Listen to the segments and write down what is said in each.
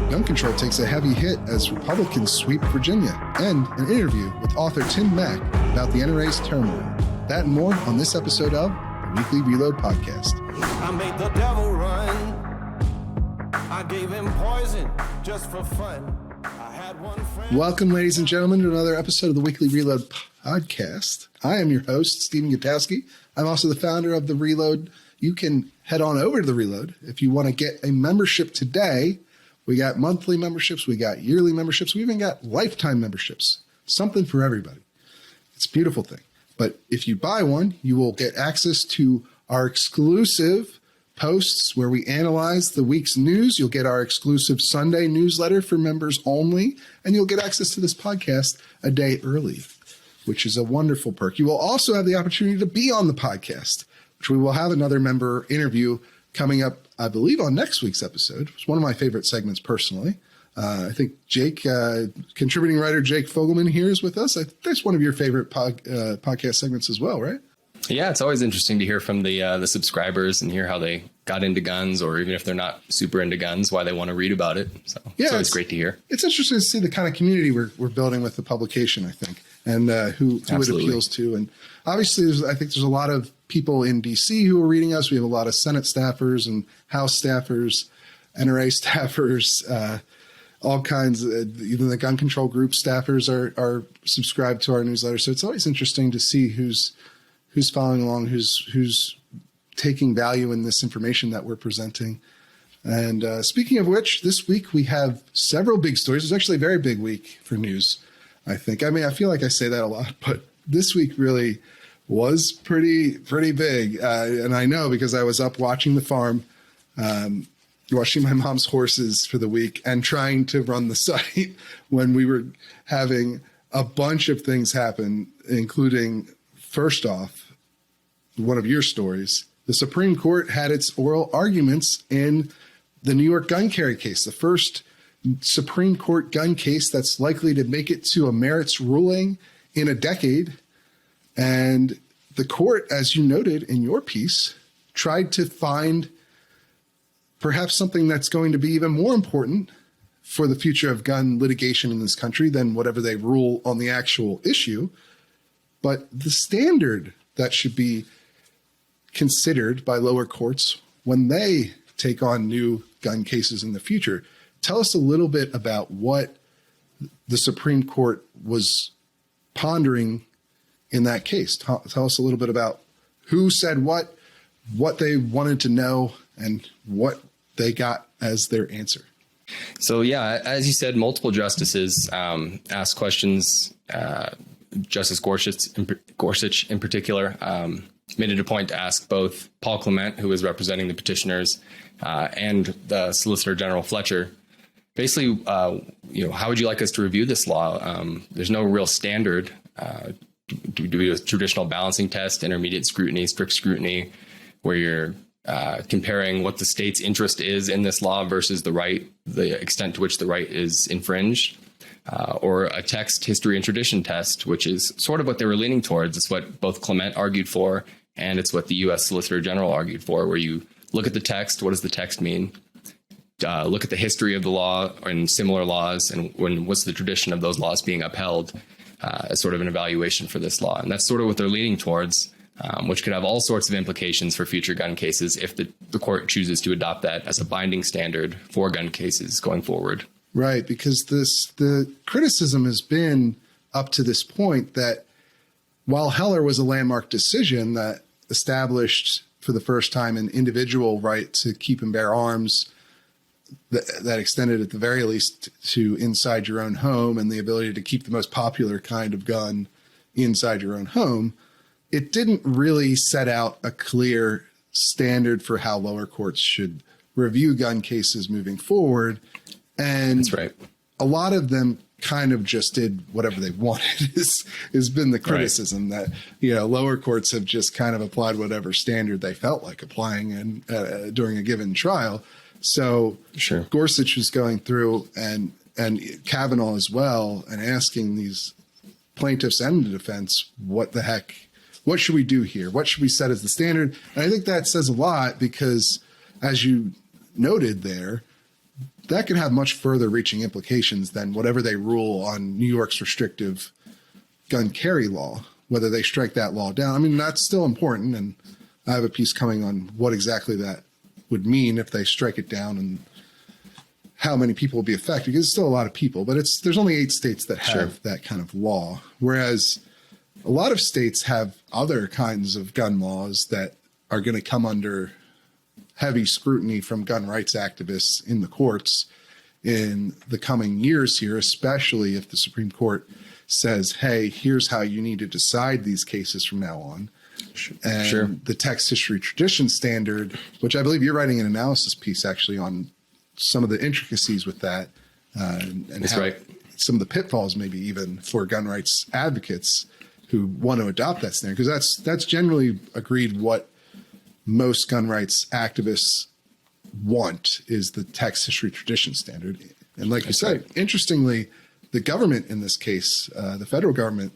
Gun control takes a heavy hit as Republicans sweep Virginia, and an interview with author Tim Mak about the NRA's turmoil. That and more on this episode of the Weekly Reload Podcast. I made the devil run. I gave him poison just for fun. I had one friend. Welcome, ladies and gentlemen, to another episode of the Weekly Reload Podcast. I am your host, Stephen Gutowski. I'm also the founder of The Reload. You can head on over to The Reload if you want to get a membership today. We got monthly memberships, we got yearly memberships, we even got lifetime memberships. Something for everybody. It's a beautiful thing. But if you buy one, you will get access to our exclusive posts where we analyze the week's news. You'll get our exclusive Sunday newsletter for members only, and you'll get access to this podcast a day early, which is a wonderful perk. You will also have the opportunity to be on the podcast, which we will have another member interview coming up, I believe, on next week's episode. It's one of my favorite segments personally. I think Jake, contributing writer Jake Fogelman here is with us. I think that's one of your favorite podcast segments as well, right? Yeah, it's always interesting to hear from the subscribers and hear how they got into guns, or even if they're not super into guns, why they want to read about it. So yeah, it's always great to hear. It's interesting to see the kind of community we're building with the publication, I think, and who it appeals to. And obviously, I think there's a lot of people in DC who are reading us. We have a lot of Senate staffers and House staffers, NRA staffers, all kinds. Even the gun control group staffers are subscribed to our newsletter. So it's always interesting to see who's following along, who's taking value in this information that we're presenting. And speaking of which, this week we have several big stories. It's actually a very big week for news, I think. I mean, I feel like I say that a lot, but this week really was pretty big. And I know because I was up watching the farm, watching my mom's horses for the week and trying to run the site when we were having a bunch of things happen, including, first off, one of your stories. The Supreme Court had its oral arguments in the New York gun carry case, the first Supreme Court gun case that's likely to make it to a merits ruling in a decade. And the court, as you noted in your piece, tried to find perhaps something that's going to be even more important for the future of gun litigation in this country than whatever they rule on the actual issue. But the standard that should be considered by lower courts when they take on new gun cases in the future. Tell us a little bit about what the Supreme Court was pondering in that case. Tell us a little bit about who said what they wanted to know, and what they got as their answer. So, yeah, as you said, multiple justices asked questions. Justice Gorsuch in particular made it a point to ask both Paul Clement, who was representing the petitioners, and the Solicitor General Fletcher, basically, how would you like us to review this law? There's no real standard. Do we do a traditional balancing test, intermediate scrutiny, strict scrutiny, where you're comparing what the state's interest is in this law versus the extent to which the right is infringed, or a text, history, and tradition test, which is sort of what they were leaning towards. It's what both Clement argued for, and it's what the U.S. Solicitor General argued for, where you look at the text. What does the text mean? Look at the history of the law and similar laws, and what's the tradition of those laws being upheld as sort of an evaluation for this law. And that's sort of what they're leaning towards, which could have all sorts of implications for future gun cases if the court chooses to adopt that as a binding standard for gun cases going forward. Right, because the criticism has been up to this point that while Heller was a landmark decision that established for the first time an individual right to keep and bear arms that extended at the very least to inside your own home and the ability to keep the most popular kind of gun inside your own home, it didn't really set out a clear standard for how lower courts should review gun cases moving forward. And that's right. A lot of them kind of just did whatever they wanted has been the criticism that, lower courts have just kind of applied whatever standard they felt like applying during a given trial. So sure. Gorsuch was going through and Kavanaugh as well and asking these plaintiffs and the defense, what should we do here? What should we set as the standard? And I think that says a lot because, as you noted there, that could have much further reaching implications than whatever they rule on New York's restrictive gun carry law, whether they strike that law down. I mean, that's still important. And I have a piece coming on what exactly that would mean if they strike it down and how many people will be affected, because it's still a lot of people, but there's only 8 states that have that kind of law. Whereas a lot of states have other kinds of gun laws that are going to come under heavy scrutiny from gun rights activists in the courts in the coming years here, especially if the Supreme Court says, hey, here's how you need to decide these cases from now on. And the text history tradition standard, which I believe you're writing an analysis piece actually on some of the intricacies with that, and how some of the pitfalls maybe even for gun rights advocates who want to adopt that standard, because that's generally agreed what most gun rights activists want is the text history tradition standard. And like you said, interestingly, the government in this case, the federal government,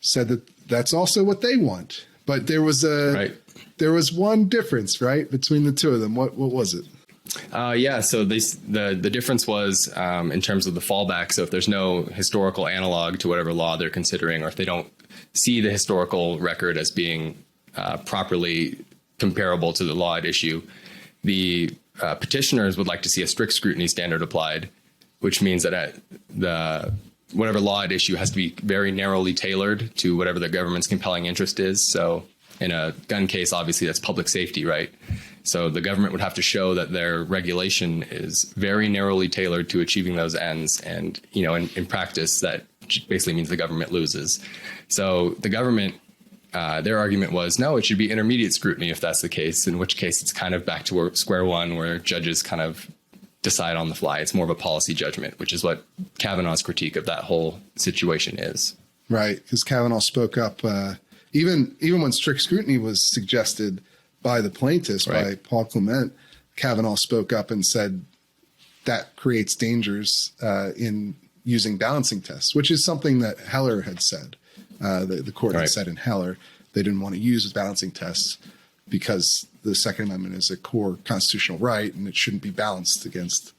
said that that's also what they want. But there was one difference, right, between the two of them. What was it? So the difference was in terms of the fallback. So if there's no historical analog to whatever law they're considering, or if they don't see the historical record as being properly comparable to the law at issue, the petitioners would like to see a strict scrutiny standard applied, which means that whatever law at issue has to be very narrowly tailored to whatever the government's compelling interest is. So in a gun case, obviously that's public safety, right? So the government would have to show that their regulation is very narrowly tailored to achieving those ends. And, in practice, that basically means the government loses. So the government, their argument was, no, it should be intermediate scrutiny if that's the case, in which case it's kind of back to square one where judges kind of decide on the fly. It's more of a policy judgment, which is what Kavanaugh's critique of that whole situation is. Right, because Kavanaugh spoke up even when strict scrutiny was suggested by the plaintiffs, by Paul Clement. Kavanaugh spoke up and said that creates dangers in using balancing tests, which is something that Heller had said. The court had said in Heller they didn't want to use balancing tests because the Second Amendment is a core constitutional right and it shouldn't be balanced against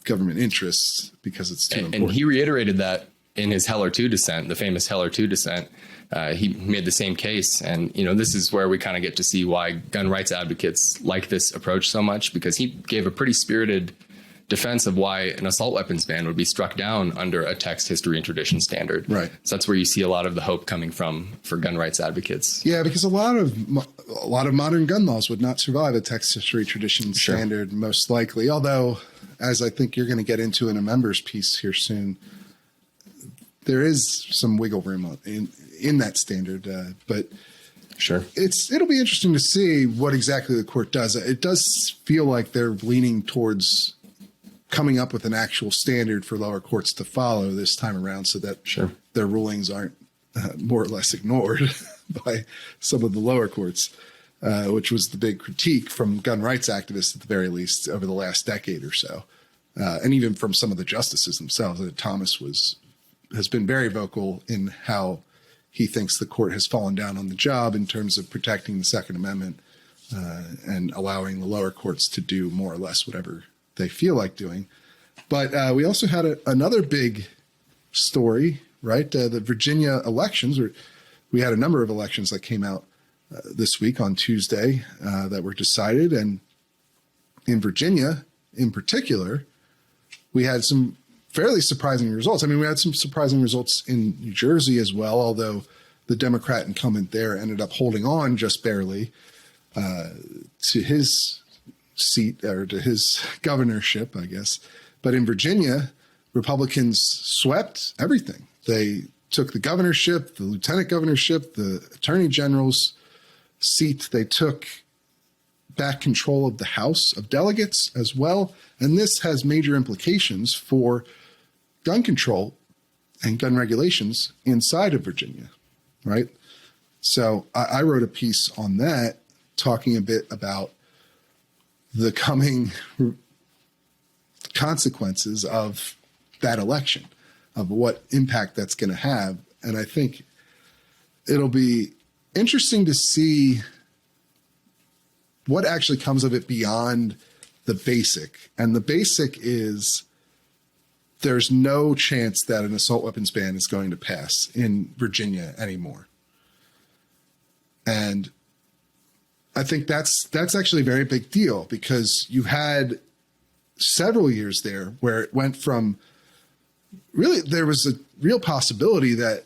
government interests because it's too important. And he reiterated that in his Heller 2 dissent, the famous Heller 2 dissent. He made the same case. And, this is where we kind of get to see why gun rights advocates like this approach so much, because he gave a pretty spirited defense of why an assault weapons ban would be struck down under a text history and tradition standard. Right. So that's where you see a lot of the hope coming from for gun rights advocates. Yeah, because a lot of modern gun laws would not survive a text history tradition standard, most likely. Although, as I think you're going to get into in a members piece here soon, there is some wiggle room in that standard, but it'll be interesting to see what exactly the court does. It does feel like they're leaning towards coming up with an actual standard for lower courts to follow this time around, so that their rulings aren't more or less ignored by some of the lower courts, which was the big critique from gun rights activists at the very least over the last decade or so, and even from some of the justices themselves. Thomas has been very vocal in how he thinks the court has fallen down on the job in terms of protecting the Second Amendment and allowing the lower courts to do more or less whatever they feel like doing. But we also had another big story, right? The Virginia elections. We had a number of elections that came out this week on Tuesday that were decided. And in Virginia, in particular, we had some fairly surprising results. I mean, we had some surprising results in New Jersey as well, although the Democrat incumbent there ended up holding on just barely to his seat, or to his governorship, I guess. But in Virginia, Republicans swept everything. They took the governorship, the lieutenant governorship, the attorney general's seat. They took back control of the House of Delegates as well. And this has major implications for gun control and gun regulations inside of Virginia, right? So I wrote a piece on that, talking a bit about the coming consequences of that election, of what impact that's going to have. And I think it'll be interesting to see what actually comes of it beyond the basic. And the basic is there's no chance that an assault weapons ban is going to pass in Virginia anymore. And I think that's actually a very big deal, because you had several years there where it went from really, there was a real possibility that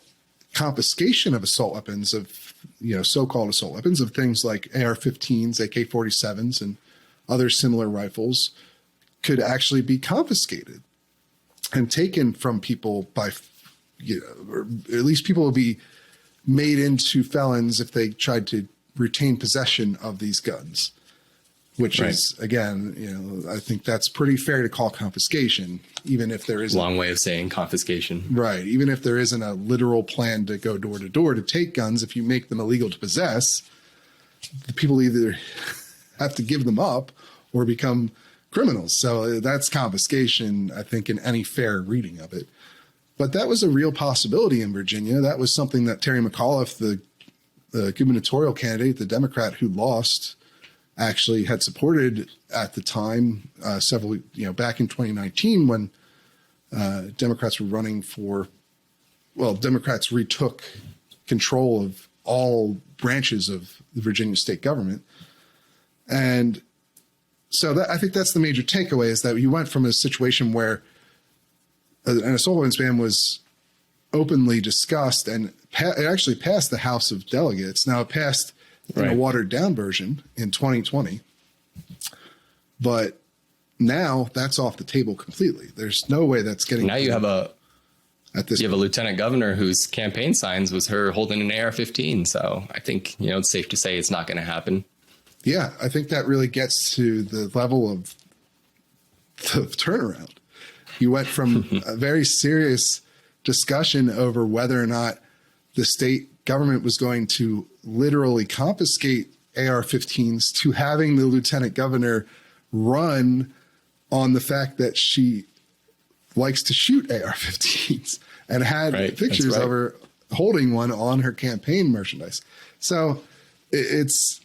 confiscation of assault weapons, of, you know, so-called assault weapons, of things like AR-15s, AK-47s, and other similar rifles could actually be confiscated and taken from people by, you know, or at least people would be made into felons if they tried to retain possession of these guns, which is, again, you know, I think that's pretty fair to call confiscation, even if there isn't. Long way of saying confiscation. Right. Even if there isn't a literal plan to go door to door to take guns, if you make them illegal to possess, the people either have to give them up or become criminals. So that's confiscation, I think, in any fair reading of it. But that was a real possibility in Virginia. That was something that Terry McAuliffe, the gubernatorial candidate, the Democrat who lost, actually had supported at the time, several, you know, back in 2019 when Democrats were running for, well, Democrats retook control of all branches of the Virginia state government. And so I think that's the major takeaway, is that you went from a situation where an assault weapons ban was openly discussed, and it actually passed the House of Delegates. Now, it passed in a watered down version in 2020, but now that's off the table completely. There's no way that's getting. Now you have a lieutenant governor whose campaign signs was her holding an AR-15. So I think, you know, it's safe to say it's not going to happen. Yeah, I think that really gets to the level of the turnaround. You went from a very serious discussion over whether or not the state government was going to literally confiscate AR-15s to having the lieutenant governor run on the fact that she likes to shoot AR-15s and had pictures of her holding one on her campaign merchandise. So it's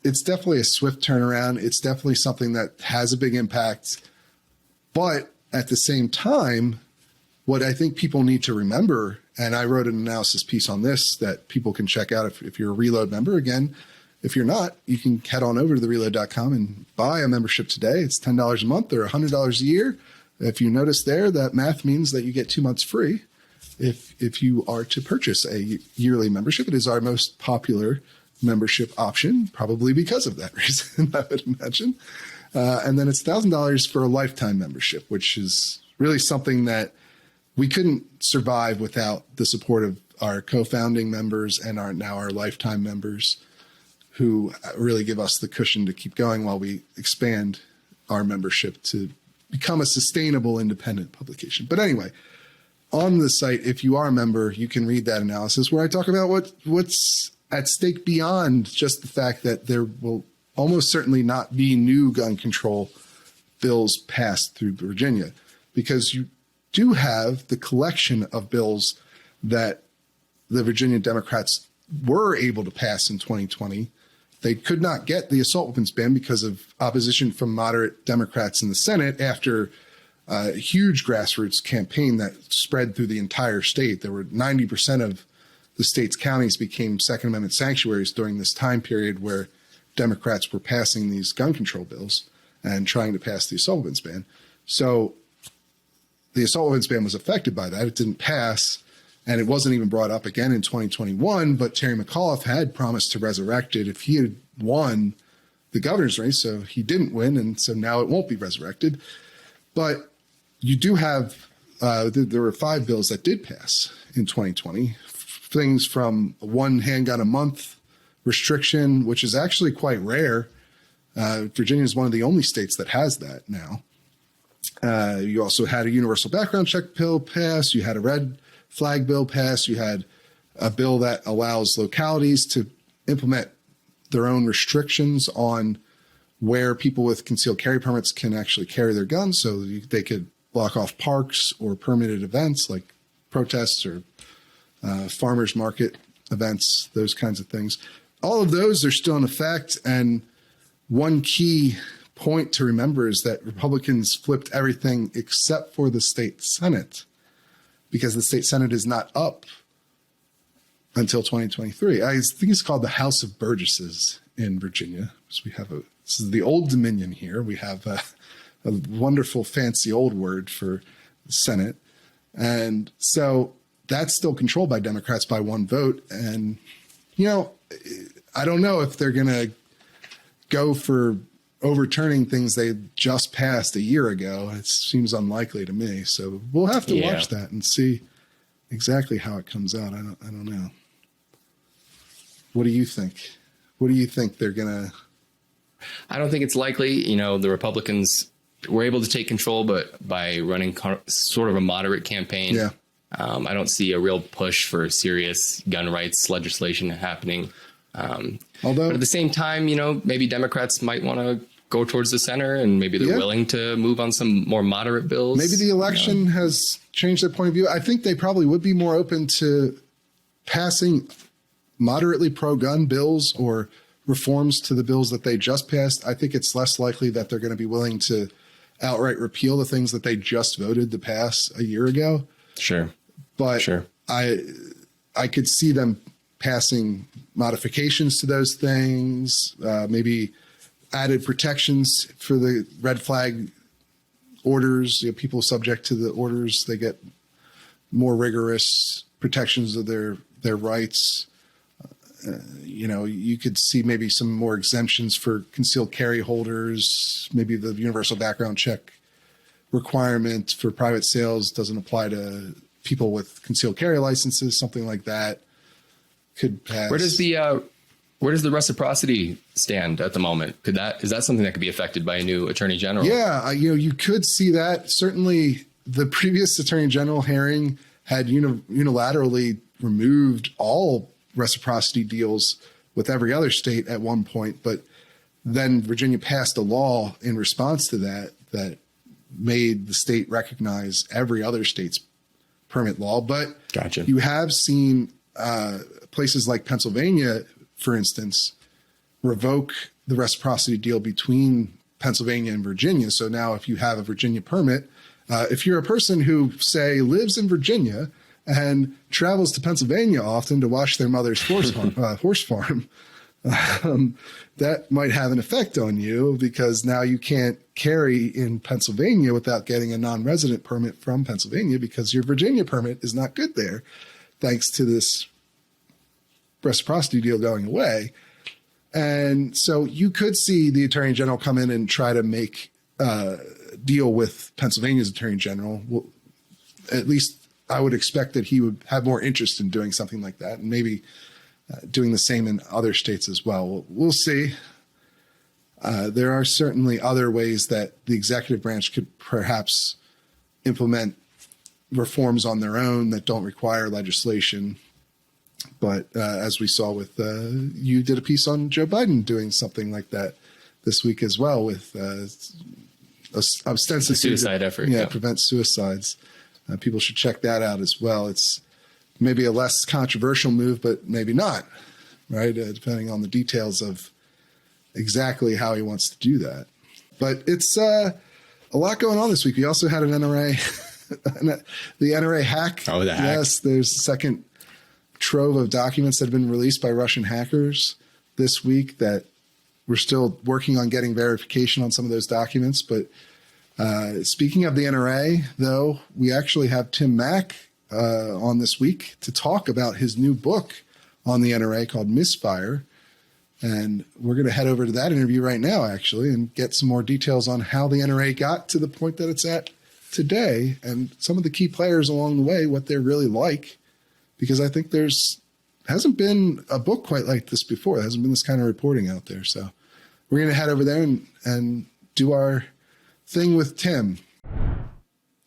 definitely a swift turnaround. It's definitely something that has a big impact. But at the same time, what I think people need to remember, and I wrote an analysis piece on this that people can check out if you're a Reload member. Again, if you're not, you can head on over to thereload.com and buy a membership today. It's $10 a month or $100 a year. If you notice there, that math means that you get 2 months free if you are to purchase a yearly membership. It is our most popular membership option, probably because of that reason, I would imagine. And then it's $1,000 for a lifetime membership, which is really something that we couldn't survive without the support of our co-founding members and our lifetime members, who really give us the cushion to keep going while we expand our membership to become a sustainable independent publication. But anyway, on the site, if you are a member, you can read that analysis where I talk about what's at stake beyond just the fact that there will almost certainly not be new gun control bills passed through Virginia, because you do have the collection of bills that the Virginia Democrats were able to pass in 2020. They could not get the assault weapons ban because of opposition from moderate Democrats in the Senate after a huge grassroots campaign that spread through the entire state. There were 90% of the state's counties became Second Amendment sanctuaries during this time period where Democrats were passing these gun control bills and trying to pass the assault weapons ban. So the assault weapons ban was affected by that. It didn't pass, and it wasn't even brought up again in 2021, but Terry McAuliffe had promised to resurrect it if he had won the governor's race, so he didn't win, and so now it won't be resurrected. But you do have, there were 5 bills that did pass in 2020, things from one handgun a month restriction, which is actually quite rare. Virginia is one of the only states that has that now. You also had a universal background check bill pass. You had a red flag bill pass. You had a bill that allows localities to implement their own restrictions on where people with concealed carry permits can actually carry their guns. So they could block off parks or permitted events like protests or farmers market events, those kinds of things. All of those are still in effect. And one key point to remember is that Republicans flipped everything except for the state Senate, because the state Senate is not up until 2023. I think it's called the House of Burgesses in Virginia. So this is the Old Dominion here. We have a wonderful fancy old word for the Senate. And so that's still controlled by Democrats by one vote. And, I don't know if they're going to go for overturning things they just passed a year ago. It seems unlikely to me. So we'll have to watch that and see exactly how it comes out. I don't know. What do you think? What do you think they're going to? I don't think it's likely. The Republicans were able to take control, but by running sort of a moderate campaign, I don't see a real push for serious gun rights legislation happening. But at the same time, maybe Democrats might want to go towards the center, and maybe they're willing to move on some more moderate bills. Maybe the election has changed their point of view. I think they probably would be more open to passing moderately pro-gun bills or reforms to the bills that they just passed. I think it's less likely that they're going to be willing to outright repeal the things that they just voted to pass a year ago. Sure. But sure. I could see them passing modifications to those things, maybe added protections for the red flag orders. People subject to the orders, they get more rigorous protections of their rights. You could see maybe some more exemptions for concealed carry holders. Maybe the universal background check requirement for private sales doesn't apply to people with concealed carry licenses, something like that could pass. Where does the reciprocity stand at the moment? Is that something that could be affected by a new attorney general? Yeah, you could see that. Certainly the previous attorney general, Herring, had unilaterally removed all reciprocity deals with every other state at one point, but then Virginia passed a law in response to that made the state recognize every other state's permit law. But gotcha. You have seen places like Pennsylvania, for instance, revoke the reciprocity deal between Pennsylvania and Virginia. So now if you have a Virginia permit, if you're a person who, say, lives in Virginia and travels to Pennsylvania often to watch their mother's horse farm, that might have an effect on you, because now you can't carry in Pennsylvania without getting a non-resident permit from Pennsylvania, because your Virginia permit is not good there, thanks to this reciprocity deal going away. And so you could see the attorney general come in and try to make a deal with Pennsylvania's attorney general. Well, at least I would expect that he would have more interest in doing something like that, and maybe doing the same in other states as well. We'll see. There are certainly other ways that the executive branch could perhaps implement reforms on their own that don't require legislation. But as we saw with, you did a piece on Joe Biden doing something like that this week as well, with ostensibly suicide effort. Yeah, prevent suicides. People should check that out as well. It's maybe a less controversial move, but maybe not, right? Depending on the details of exactly how he wants to do that. But it's a lot going on this week. We also had an NRA, the NRA hack. Oh, the hack. Yes, there's a second trove of documents that have been released by Russian hackers this week that we're still working on getting verification on some of those documents. But speaking of the NRA, though, we actually have Tim Mak on this week to talk about his new book on the NRA called Misfire. And we're going to head over to that interview right now, actually, and get some more details on how the NRA got to the point that it's at today, and some of the key players along the way, what they're really like. Because I think hasn't been a book quite like this before. There hasn't been this kind of reporting out there. So we're going to head over there and do our thing with Tim.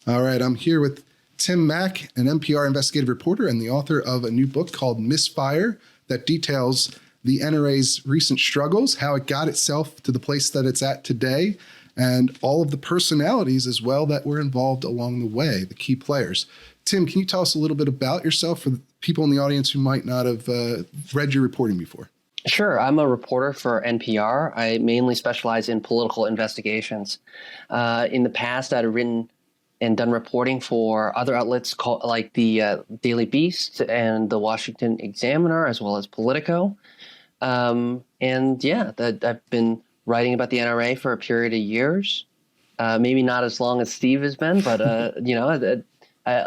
All right, I'm here with Tim Mak, an NPR investigative reporter and the author of a new book called Misfire that details the NRA's recent struggles, how it got itself to the place that it's at today, and all of the personalities as well that were involved along the way, the key players. Tim, can you tell us a little bit about yourself for the people in the audience who might not have read your reporting before? Sure. I'm a reporter for NPR. I mainly specialize in political investigations. In the past, I'd written and done reporting for other outlets like the Daily Beast and the Washington Examiner, as well as Politico. I've been writing about the NRA for a period of years. Maybe not as long as Steve has been, but a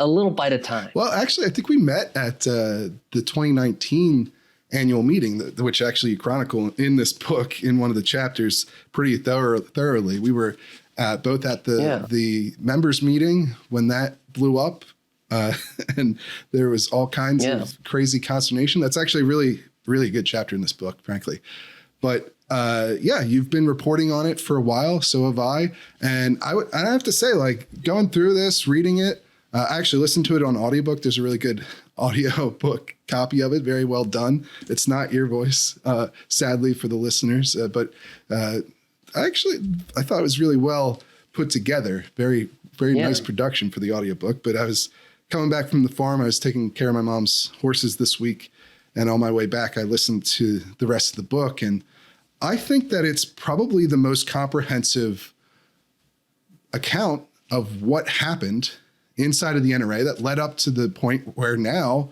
little bite of time. Well, actually, I think we met at the 2019 annual meeting, which actually you chronicle in this book in one of the chapters pretty thoroughly. We were both at the members meeting when that blew up, and there was all kinds of crazy consternation. That's actually really, really good chapter in this book, frankly. But you've been reporting on it for a while. So have I. And I have to say, like, going through this, reading it, I actually listened to it on audiobook. There's a really good audio book copy of it. Very well done. It's not your voice, sadly, for the listeners. But I thought it was really well put together. Very, very nice production for the audiobook. But I was coming back from the farm. I was taking care of my mom's horses this week. And on my way back, I listened to the rest of the book. And I think that it's probably the most comprehensive account of what happened inside of the NRA that led up to the point where now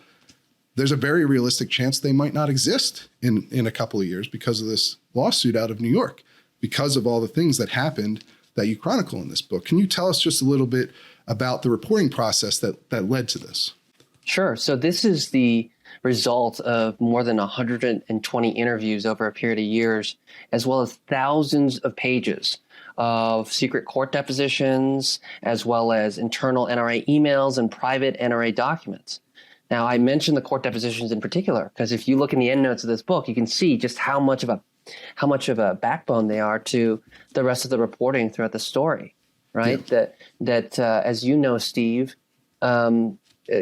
there's a very realistic chance they might not exist in a couple of years because of this lawsuit out of New York, because of all the things that happened that you chronicle in this book. Can you tell us just a little bit about the reporting process that led to this? Sure. So this is the result of more than 120 interviews over a period of years, as well as thousands of pages of secret court depositions, as well as internal NRA emails and private NRA documents. Now, I mentioned the court depositions in particular, because if you look in the endnotes of this book, you can see just how much of a backbone they are to the rest of the reporting throughout the story, right? Yeah. As you know, Steve,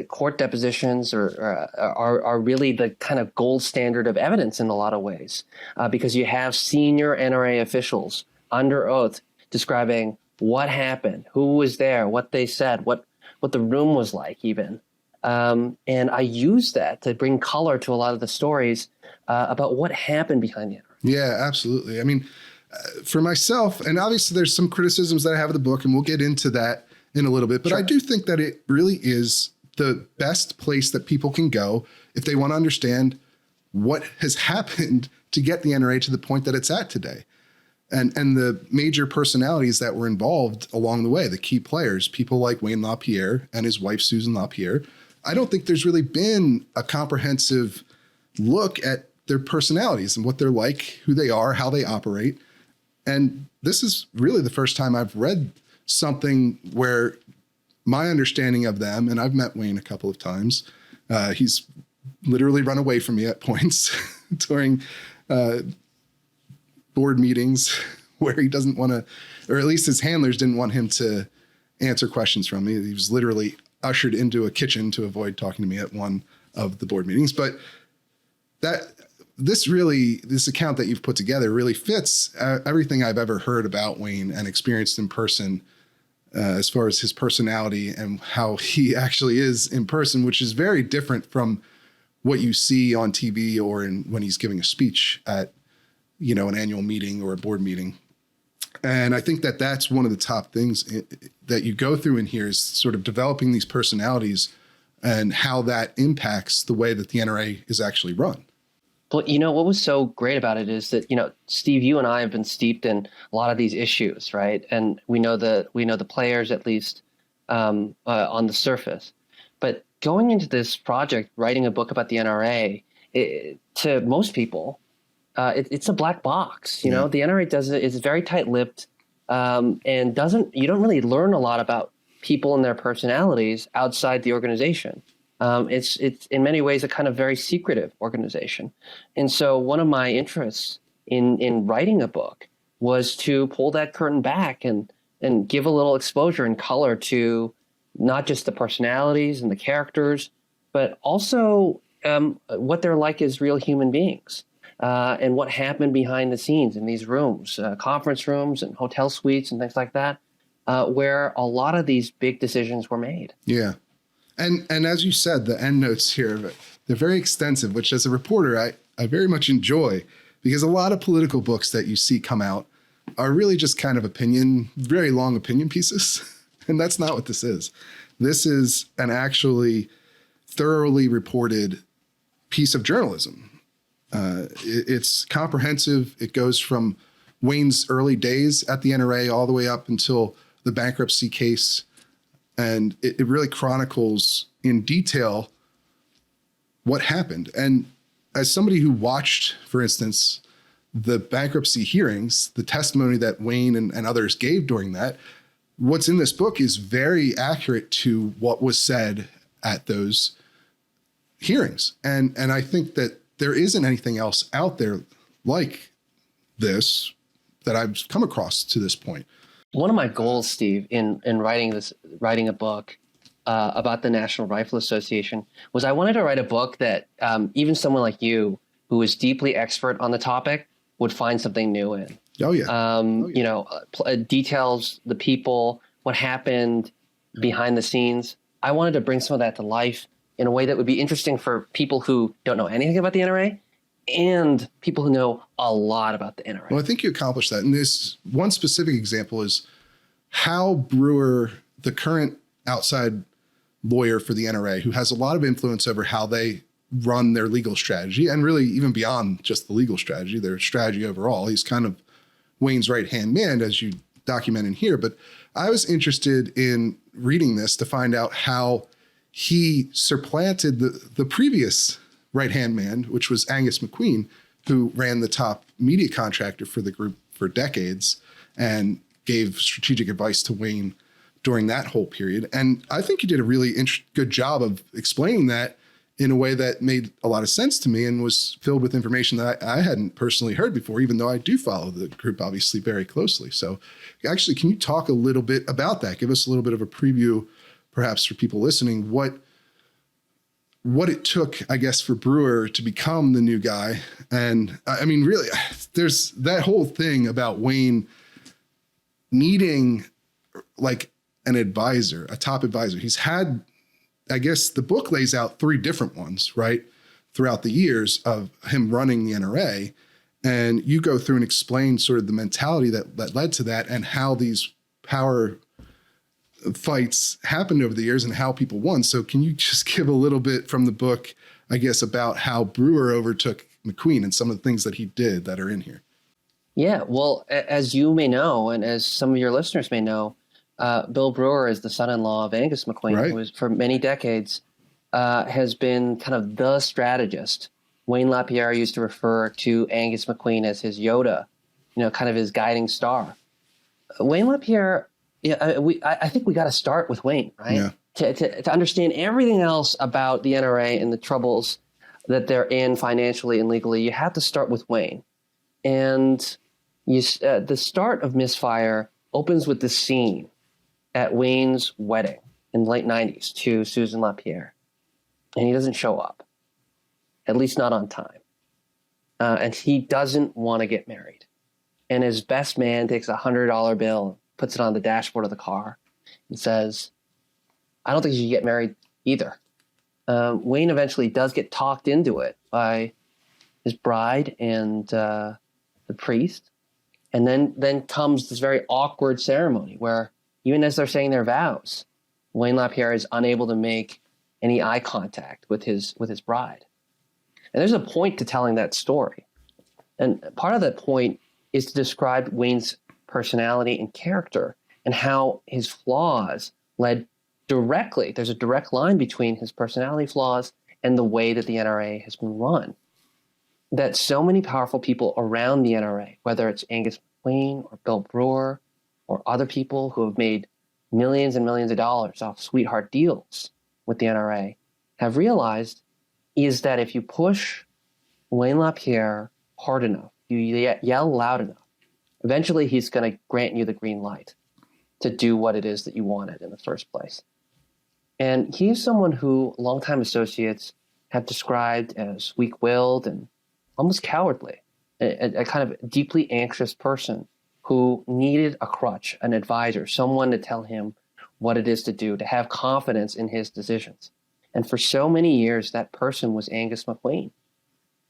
court depositions are really the kind of gold standard of evidence in a lot of ways, because you have senior NRA officials under oath describing what happened, who was there, what they said, what the room was like even. And I use that to bring color to a lot of the stories about what happened behind the NRA. Yeah, absolutely. I mean, for myself, and obviously there's some criticisms that I have of the book, and we'll get into that in a little bit, but sure. I do think that it really is the best place that people can go if they want to understand what has happened to get the NRA to the point that it's at today. And the major personalities that were involved along the way, the key players, people like Wayne LaPierre and his wife, Susan LaPierre. I don't think there's really been a comprehensive look at their personalities and what they're like, who they are, how they operate. And this is really the first time I've read something where my understanding of them, and I've met Wayne a couple of times, he's literally run away from me at points during board meetings where he doesn't want to, or at least his handlers didn't want him to answer questions from me. He was literally ushered into a kitchen to avoid talking to me at one of the board meetings. But this account that you've put together really fits everything I've ever heard about Wayne and experienced in person, as far as his personality and how he actually is in person, which is very different from what you see on TV or when he's giving a speech at, an annual meeting or a board meeting. And I think that that's one of the top things that you go through in here is sort of developing these personalities and how that impacts the way that the NRA is actually run. But what was so great about it is that, Steve, you and I have been steeped in a lot of these issues, right? And we know the players, at least on the surface. But going into this project, writing a book about the NRA, to most people, it's a black box. The NRA is very tight-lipped and you don't really learn a lot about people and their personalities outside the organization. It's in many ways a kind of very secretive organization. And so one of my interests in writing a book was to pull that curtain back and give a little exposure and color to not just the personalities and the characters, but also what they're like as real human beings. And what happened behind the scenes in these rooms, conference rooms and hotel suites and things like that, where a lot of these big decisions were made. Yeah. And as you said, the endnotes here, they're very extensive, which as a reporter, I very much enjoy, because a lot of political books that you see come out are really just kind of very long opinion pieces. And that's not what this is. This is an actually thoroughly reported piece of journalism. It's comprehensive. It goes from Wayne's early days at the NRA all the way up until the bankruptcy case. And it really chronicles in detail what happened. And as somebody who watched, for instance, the bankruptcy hearings, the testimony that Wayne and others gave during that, what's in this book is very accurate to what was said at those hearings. And I think that there isn't anything else out there like this that I've come across to this point. One of my goals, Steve, in writing a book about the National Rifle Association was I wanted to write a book that even someone like you, who is deeply expert on the topic, would find something new in. Oh yeah. Details the people, what happened behind the scenes. I wanted to bring some of that to life in a way that would be interesting for people who don't know anything about the NRA and people who know a lot about the NRA. Well, I think you accomplished that. And this one specific example is how Brewer, the current outside lawyer for the NRA, who has a lot of influence over how they run their legal strategy, and really even beyond just the legal strategy, their strategy overall. He's kind of Wayne's right-hand man, as you document in here. But I was interested in reading this to find out how he supplanted the previous right-hand man, which was Angus McQueen, who ran the top media contractor for the group for decades and gave strategic advice to Wayne during that whole period. And I think he did a really good job of explaining that in a way that made a lot of sense to me and was filled with information that I hadn't personally heard before, even though I do follow the group obviously very closely. So actually, can you talk a little bit about that? Give us a little bit of a preview, perhaps for people listening, what it took, I guess, for Brewer to become the new guy. And I mean, really, there's that whole thing about Wayne needing like an advisor, a top advisor. He's had, I guess the book lays out 3 different ones, right, throughout the years of him running the NRA. And you go through and explain sort of the mentality that led to that and how these power fights happened over the years and how people won. So can you just give a little bit from the book, I guess, about how Brewer overtook McQueen and some of the things that he did that are in here? Yeah, well, as you may know, and as some of your listeners may know, Bill Brewer is the son-in-law of Angus McQueen, right, who is for many decades has been kind of the strategist. Wayne LaPierre used to refer to Angus McQueen as his Yoda, kind of his guiding star. Wayne LaPierre, I think we got to start with Wayne, right? Yeah. To understand everything else about the NRA and the troubles that they're in financially and legally, you have to start with Wayne. And the start of Misfire opens with this scene at Wayne's wedding in the late 90s to Susan LaPierre. And he doesn't show up, at least not on time. And he doesn't want to get married. And his best man takes a $100 bill, puts it on the dashboard of the car, and says, I don't think you should get married either. Wayne eventually does get talked into it by his bride and the priest. And then comes this very awkward ceremony where even as they're saying their vows, Wayne LaPierre is unable to make any eye contact with his bride. And there's a point to telling that story. And part of that point is to describe Wayne's personality and character and how his flaws led directly. There's a direct line between his personality flaws and the way that the NRA has been run. That so many powerful people around the NRA, whether it's Angus McQueen or Bill Brewer or other people who have made millions and millions of dollars off sweetheart deals with the NRA, have realized is that if you push Wayne LaPierre hard enough, you yell loud enough, eventually he's going to grant you the green light to do what it is that you wanted in the first place. And he's someone who longtime associates have described as weak-willed and almost cowardly, a kind of deeply anxious person who needed a crutch, an advisor, someone to tell him what it is to do, to have confidence in his decisions. And for so many years, that person was Angus McQueen.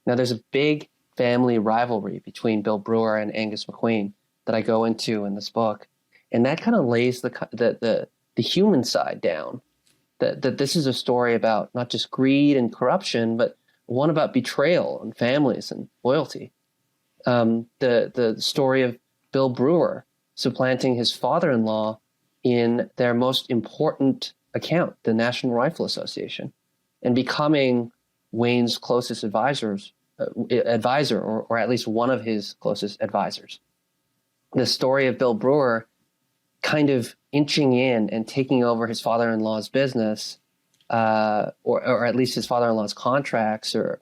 Now, there's a big family rivalry between Bill Brewer and Angus McQueen that I go into in this book, and that kind of lays the human side down. That this is a story about not just greed and corruption, but one about betrayal and families and loyalty. The story of Bill Brewer supplanting his father-in-law in their most important account, the National Rifle Association, and becoming Wayne's closest advisor, or at least one of his closest advisors. The story of Bill Brewer kind of inching in and taking over his father-in-law's business, or at least his father-in-law's contracts or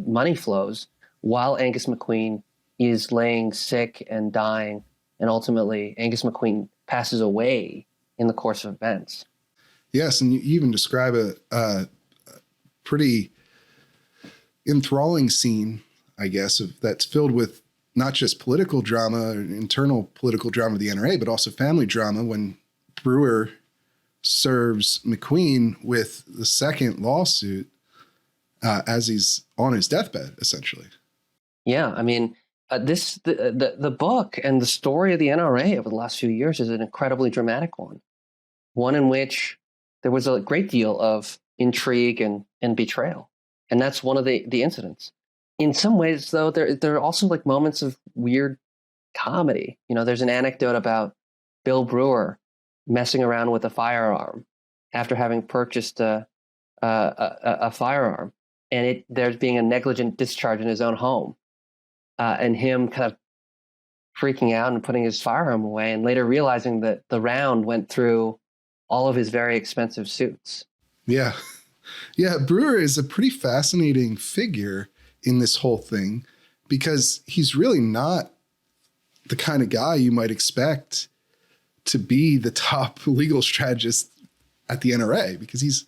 money flows, while Angus McQueen is laying sick and dying, and ultimately Angus McQueen passes away in the course of events. Yes, and you even describe a pretty enthralling scene, I guess, that's filled with not just political drama, internal political drama of the NRA, but also family drama when Brewer serves McQueen with the second lawsuit as he's on his deathbed, essentially. Yeah, I mean, the book and the story of the NRA over the last few years is an incredibly dramatic one in which there was a great deal of intrigue and betrayal, and that's one of the incidents. In some ways, though, there are also like moments of weird comedy. You know, there's an anecdote about Bill Brewer messing around with a firearm after having purchased a firearm, and there's being a negligent discharge in his own home, and him kind of freaking out and putting his firearm away, and later realizing that the round went through all of his very expensive suits. Yeah. Yeah, Brewer is a pretty fascinating figure in this whole thing because he's really not the kind of guy you might expect to be the top legal strategist at the NRA, because he's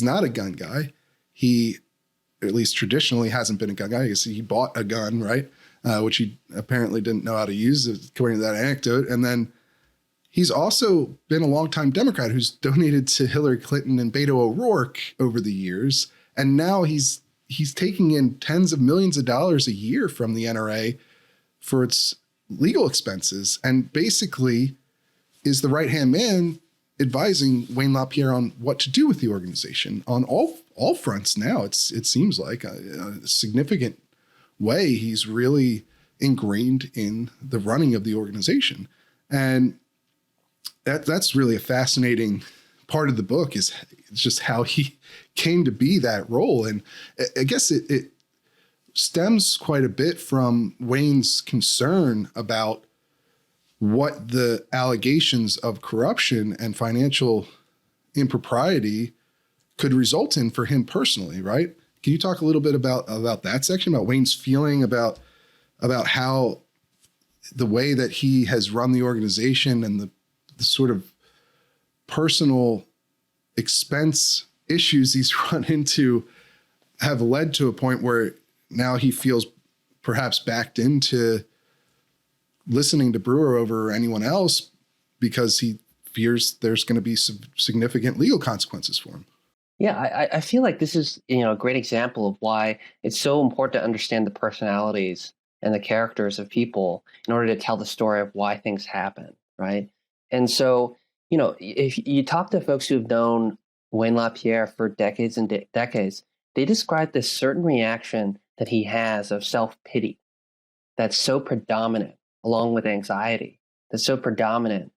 not a gun guy. He, at least traditionally, hasn't been a gun guy. I guess he bought a gun, right? Which he apparently didn't know how to use, according to that anecdote. And then he's also been a longtime Democrat who's donated to Hillary Clinton and Beto O'Rourke over the years. And now he's taking in tens of millions of dollars a year from the NRA for its legal expenses, and basically is the right-hand man advising Wayne LaPierre on what to do with the organization on all fronts now. It seems like a significant way he's really ingrained in the running of the organization. And that's really a fascinating part of the book, is just how he came to be that role. And I guess it stems quite a bit from Wayne's concern about what the allegations of corruption and financial impropriety could result in for him personally, right? Can you talk a little bit about that section, about Wayne's feeling about how the way that he has run the organization and the sort of personal expense issues he's run into have led to a point where now he feels perhaps backed into listening to Brewer over anyone else because he fears there's going to be some significant legal consequences for him. Yeah, I feel like this is, a great example of why it's so important to understand the personalities and the characters of people in order to tell the story of why things happen, right? And so, if you talk to folks who've known Wayne LaPierre for decades and decades, they describe this certain reaction that he has of self-pity that's so predominant, along with anxiety, that's so predominant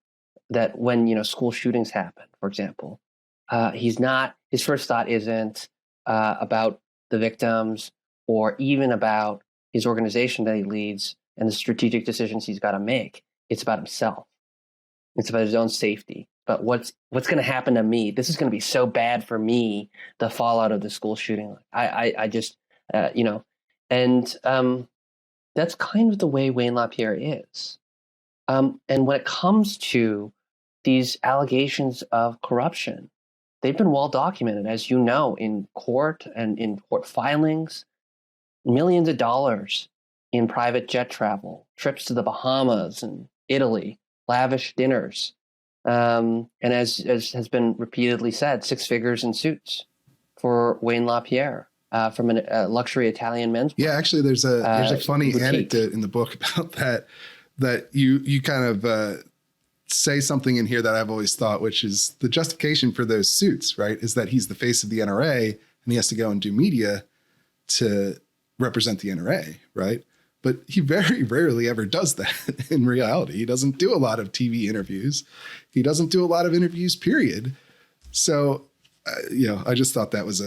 that when, school shootings happen, for example, his first thought isn't about the victims or even about his organization that he leads and the strategic decisions he's got to make. It's about himself. It's about his own safety, about what's going to happen to me. This is going to be so bad for me, the fallout of the school shooting. I just, and that's kind of the way Wayne LaPierre is. And when it comes to these allegations of corruption, they've been well documented, as you know, in court and in court filings, millions of dollars in private jet travel, trips to the Bahamas and Italy, lavish dinners. And as has been repeatedly said, 6 figures in suits for Wayne LaPierre. from a luxury Italian men's. Yeah, actually, there's a funny boutique anecdote in the book about that you kind of say something in here that I've always thought, which is the justification for those suits, right? Is that he's the face of the NRA and he has to go and do media to represent the NRA, right? But he very rarely ever does that in reality. He doesn't do a lot of TV interviews. He doesn't do a lot of interviews, period. So, I just thought that was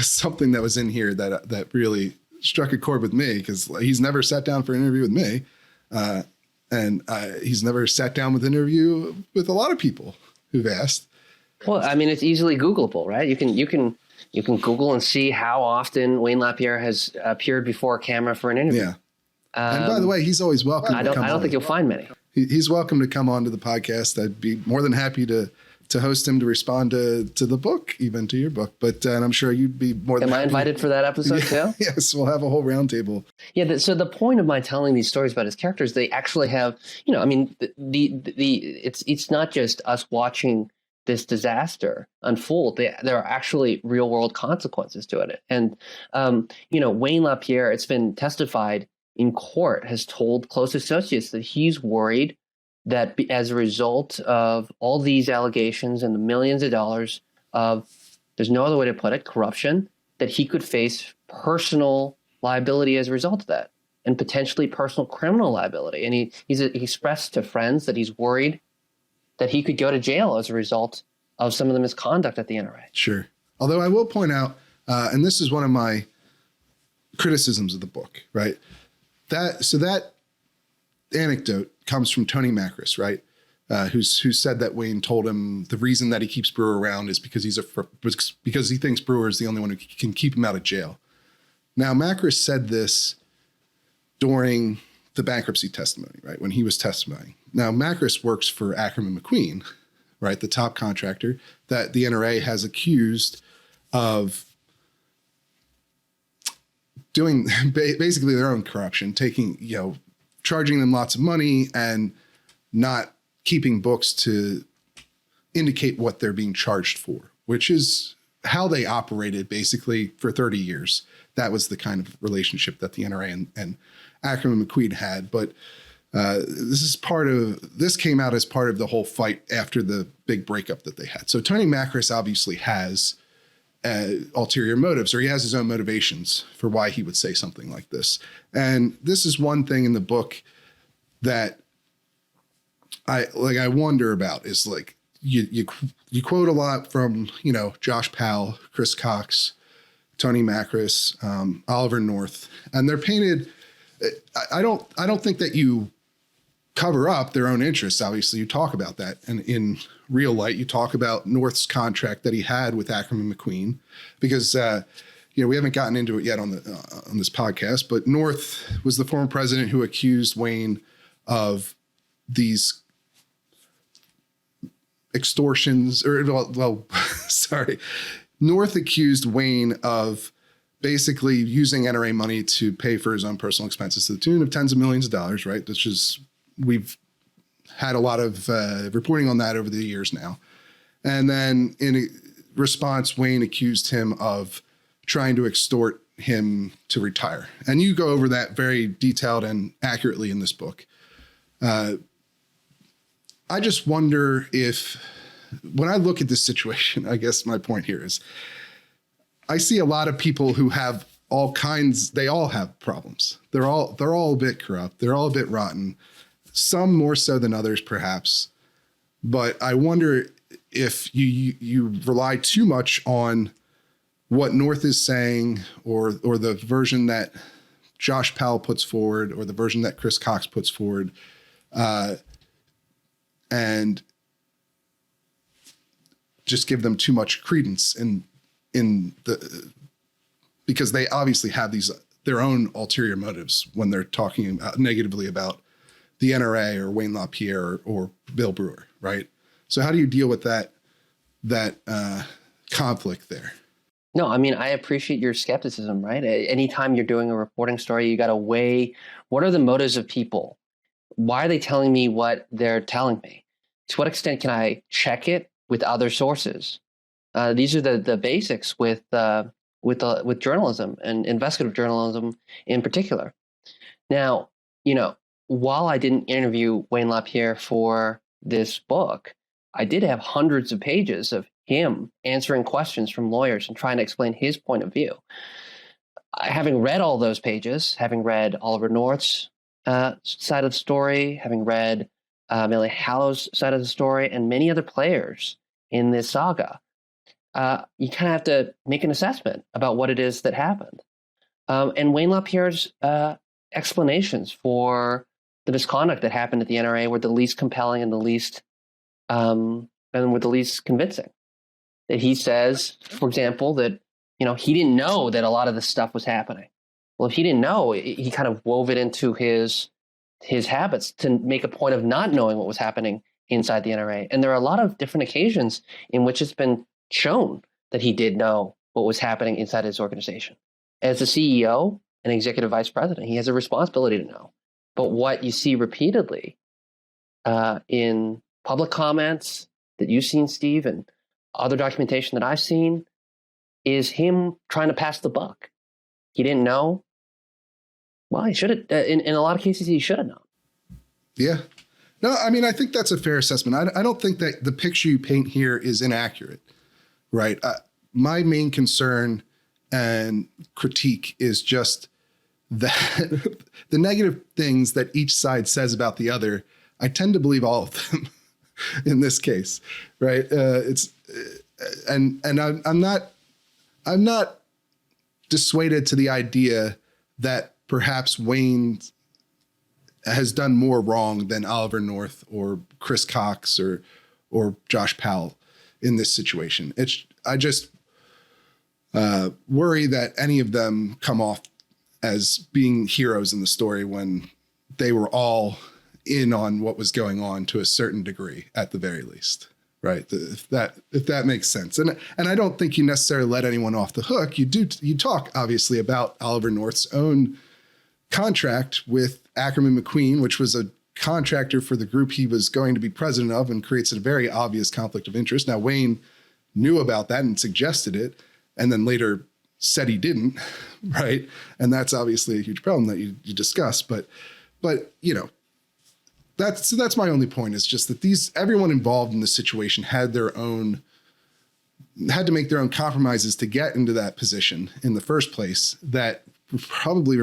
something that was in here that really struck a chord with me, because he's never sat down for an interview with me. And he's never sat down with an interview with a lot of people who've asked. Well, I mean, it's easily Googleable, right? You can Google and see how often Wayne LaPierre has appeared before a camera for an interview. Yeah. And by the way, he's always welcome. I don't think you'll find many. He's welcome to come on to the podcast. I'd be more than happy to host him to respond to the book, even to your book. But and I'm sure you'd be more than happy. Am I invited for that episode too? Yes, we'll have a whole roundtable. Yeah. So the point of my telling these stories about his characters, they actually have, I mean, it's not just us watching this disaster unfold. There are actually real world consequences to it. And, Wayne LaPierre, it's been testified in court, has told close associates that he's worried that as a result of all these allegations and the millions of dollars of, there's no other way to put it, corruption, that he could face personal liability as a result of that, and potentially personal criminal liability. And he expressed to friends that he's worried that he could go to jail as a result of some of the misconduct at the NRA. Sure. Although I will point out, and this is one of my criticisms of the book, right? That anecdote comes from Tony Makris, right? Who said that Wayne told him the reason that he keeps Brewer around is because because he thinks Brewer is the only one who can keep him out of jail. Now, Makris said this during the bankruptcy testimony, right? When he was testifying. Now, Makris works for Ackerman McQueen, right? The top contractor that the NRA has accused of doing basically their own corruption, taking, charging them lots of money and not keeping books to indicate what they're being charged for, which is how they operated basically for 30 years. That was the kind of relationship that the NRA and Ackerman McQueen had. But this came out as part of the whole fight after the big breakup that they had. So Tony Makris obviously has ulterior motives, or he has his own motivations for why he would say something like this. And this is one thing in the book that I wonder about, is like you quote a lot from, Josh Powell, Chris Cox, Tony Makris, Oliver North, and they're painted. I don't think that you cover up their own interests. Obviously, you talk about that, and in real light, you talk about North's contract that he had with Ackerman McQueen, because we haven't gotten into it yet on this podcast. But North was the former president who accused Wayne of these extortions, sorry. North accused Wayne of basically using NRA money to pay for his own personal expenses to the tune of tens of millions of dollars, right? Which is, we've had a lot of reporting on that over the years now. And then in response, Wayne accused him of trying to extort him to retire. And you go over that very detailed and accurately in this book. I just wonder if, when I look at this situation, I guess my point here is, I see a lot of people who have all kinds, they all have problems. They're all a bit corrupt. They're all a bit rotten. Some more so than others, perhaps. But I wonder if you rely too much on what North is saying, or the version that Josh Powell puts forward, or the version that Chris Cox puts forward, and just give them too much credence because they obviously have their own ulterior motives when they're talking negatively about the NRA or Wayne LaPierre or Bill Brewer, right? So how do you deal with that conflict there? No, I mean, I appreciate your skepticism, right? Anytime you're doing a reporting story, you got to weigh, what are the motives of people? Why are they telling me what they're telling me? To what extent can I check it with other sources? These are the basics with with journalism and investigative journalism in particular. Now, while I didn't interview Wayne LaPierre for this book, I did have hundreds of pages of him answering questions from lawyers and trying to explain his point of view. Having read all those pages, having read Oliver North's side of the story, having read Millie Hallow's side of the story, and many other players in this saga, you kind of have to make an assessment about what it is that happened. And Wayne LaPierre's explanations for the misconduct that happened at the NRA were the least compelling and were the least convincing. That he says, for example, that he didn't know that a lot of this stuff was happening. Well, if he didn't know, he kind of wove it into his habits to make a point of not knowing what was happening inside the NRA. And there are a lot of different occasions in which it's been shown that he did know what was happening inside his organization. As the CEO and executive vice president, he has a responsibility to know. But what you see repeatedly in public comments that you've seen, Steve, and other documentation that I've seen is him trying to pass the buck. He didn't know. Well, he should have. In a lot of cases, he should have known. Yeah. No, I mean, I think that's a fair assessment. I don't think that the picture you paint here is inaccurate, right? My main concern and critique is just that the negative things that each side says about the other, I tend to believe all of them in this case, right? I'm not dissuaded to the idea that perhaps Wayne has done more wrong than Oliver North or Chris Cox or Josh Powell in this situation. I just worry that any of them come off as being heroes in the story when they were all in on what was going on to a certain degree, at the very least. Right. If that makes sense. And I don't think you necessarily let anyone off the hook. You talk obviously about Oliver North's own contract with Ackerman McQueen, which was a contractor for the group he was going to be president of, and creates a very obvious conflict of interest. Now, Wayne knew about that and suggested it, and then later said he didn't. Right. And that's obviously a huge problem that you discuss. But that's my only point, is just that everyone involved in this situation had to make their own compromises to get into that position in the first place that probably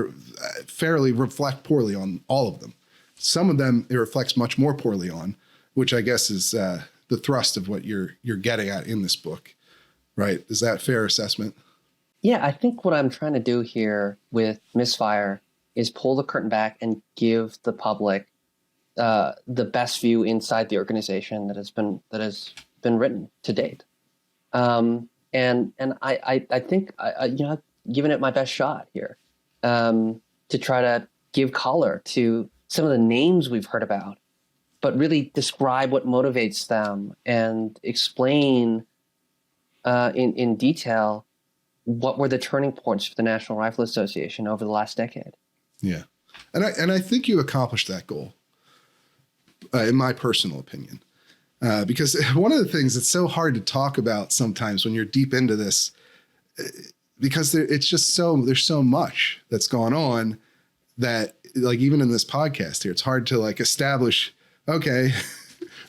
fairly reflect poorly on all of them. Some of them it reflects much more poorly on, which I guess is the thrust of what you're getting at in this book, right? Is that a fair assessment? Yeah, I think what I'm trying to do here with Misfire is pull the curtain back and give the public the best view inside the organization that has been written to date, and I think I've given it my best shot here to try to give color to some of the names we've heard about, but really describe what motivates them and explain in detail what were the turning points for the National Rifle Association over the last decade. Yeah, and I think you accomplished that goal. In my personal opinion, because one of the things that's so hard to talk about sometimes when you're deep into this, because it's just there's so much that's gone on that, like, even in this podcast here, it's hard to like establish, okay,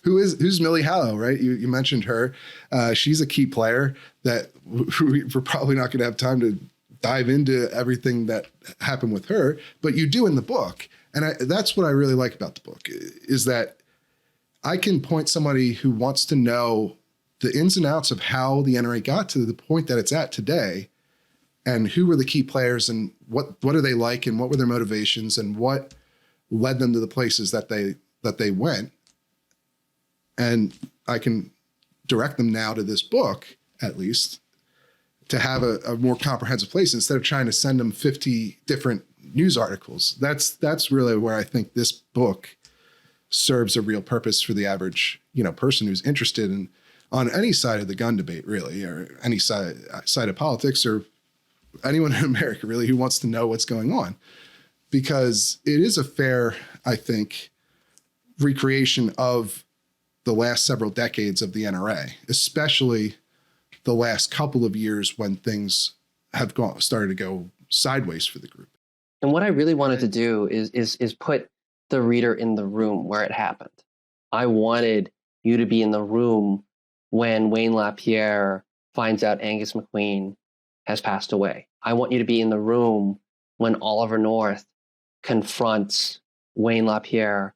who's Millie Hallow, right? You mentioned her. She's a key player that we're probably not going to have time to dive into everything that happened with her, but you do in the book. And that's what I really like about the book, is that I can point somebody who wants to know the ins and outs of how the NRA got to the point that it's at today, and who were the key players, and what are they like, and what were their motivations, and what led them to the places that they went. And I can direct them now to this book, at least, to have a more comprehensive place instead of trying to send them 50 different news articles. That's really where I think this book serves a real purpose for the average, person who's interested in on any side of the gun debate, really, or any side of politics, or anyone in America really who wants to know what's going on, because it is a fair, I think, recreation of the last several decades of the NRA, especially the last couple of years when things have started to go sideways for the group. And what I really wanted to do is put the reader in the room where it happened. I wanted you to be in the room when Wayne LaPierre finds out Angus McQueen has passed away. I want you to be in the room when Oliver North confronts Wayne LaPierre,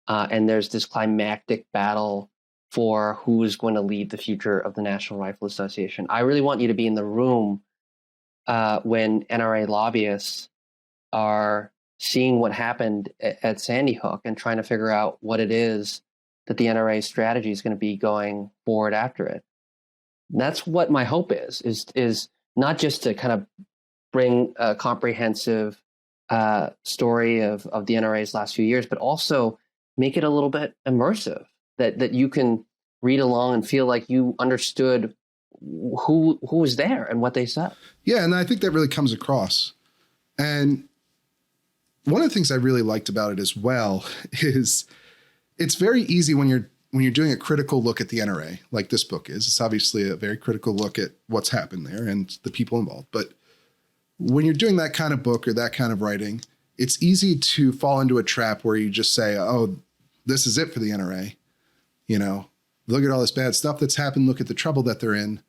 and there's this climactic battle for who is going to lead the future of the National Rifle Association. I really want you to be in the room when NRA lobbyists are seeing what happened at Sandy Hook and trying to figure out what it is that the NRA strategy is going to be going forward after it. And that's what my hope is not just to kind of bring a comprehensive story of the NRA's last few years, but also make it a little bit immersive, that you can read along and feel like you understood who was there and what they said. Yeah, and I think that really comes across. And one of the things I really liked about it as well is it's very easy when you're doing a critical look at the NRA, like this book is. It's obviously a very critical look at what's happened there and the people involved. But when you're doing that kind of book or that kind of writing, it's easy to fall into a trap where you just say, oh, this is it for the NRA. You know, look at all this bad stuff that's happened. Look at the trouble that they're in.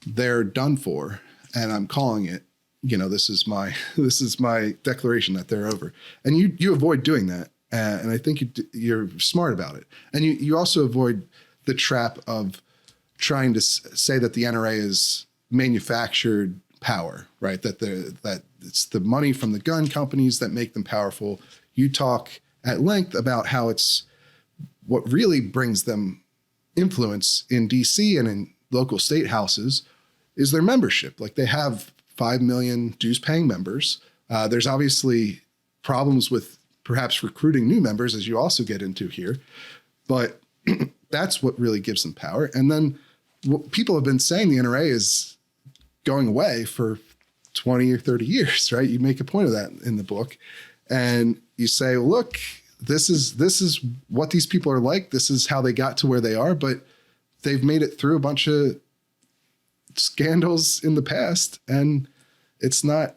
They're done for. And I'm calling it, you know, this is my declaration that they're over. And you avoid doing that. And I think you're smart about it. And you also avoid the trap of trying to say that the NRA is manufactured power, right? That it's the money from the gun companies that make them powerful. You talk at length about how it's what really brings them influence in DC and in local state houses is their membership. Like they have 5 million dues paying members. There's obviously problems with perhaps recruiting new members, as you also get into here, but that's what really gives them power. And then what people have been saying the NRA is going away for 20 or 30 years, right? You make a point of that in the book and you say, look, this is what these people are like. This is how they got to where they are, but they've made it through a bunch of scandals in the past and it's not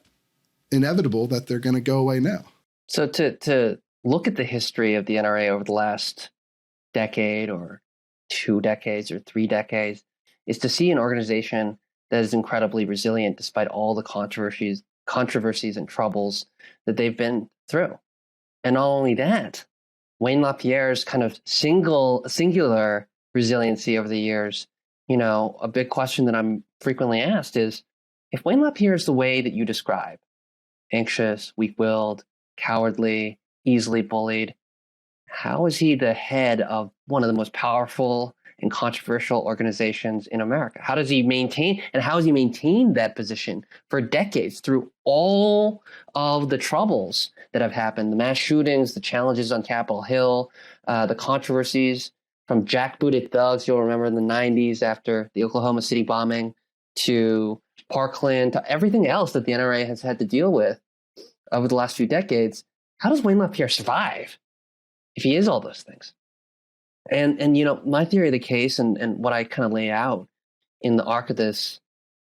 inevitable that they're going to go away now. So to look at the history of the NRA over the last decade or 2 decades or 3 decades is to see an organization that is incredibly resilient despite all the controversies and troubles that they've been through. And not only that, Wayne LaPierre's kind of singular resiliency over the years, you know, a big question that I'm frequently asked is, if Wayne LaPierre is the way that you describe, anxious, weak-willed, cowardly, easily bullied, how is he the head of one of the most powerful and controversial organizations in America? How has he maintained that position for decades through all of the troubles that have happened, the mass shootings, the challenges on Capitol Hill, the controversies from jackbooted thugs, you'll remember in the 90s after the Oklahoma City bombing, to Parkland, to everything else that the NRA has had to deal with over the last few decades. How does Wayne LaPierre survive if he is all those things? And you know, my theory of the case and what I kind of lay out in the arc of this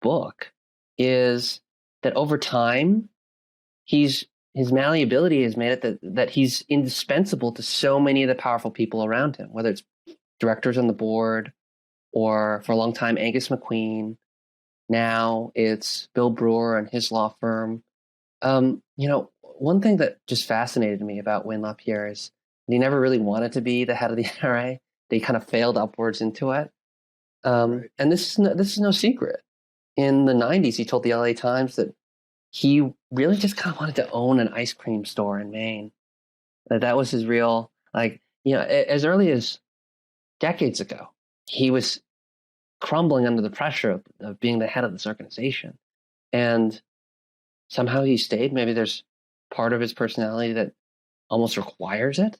book is that over time, his malleability has made it that he's indispensable to so many of the powerful people around him, whether it's directors on the board or for a long time Angus McQueen. Now it's Bill Brewer and his law firm. You know, one thing that just fascinated me about Wayne LaPierre is he never really wanted to be the head of the NRA. They kind of failed upwards into it. Right. And this is no secret. In the 90s, he told the LA Times that he really just kind of wanted to own an ice cream store in Maine. That was his real, like, you know, as early as decades ago, he was crumbling under the pressure of being the head of this organization. And somehow he stayed. Maybe there's part of his personality that almost requires it.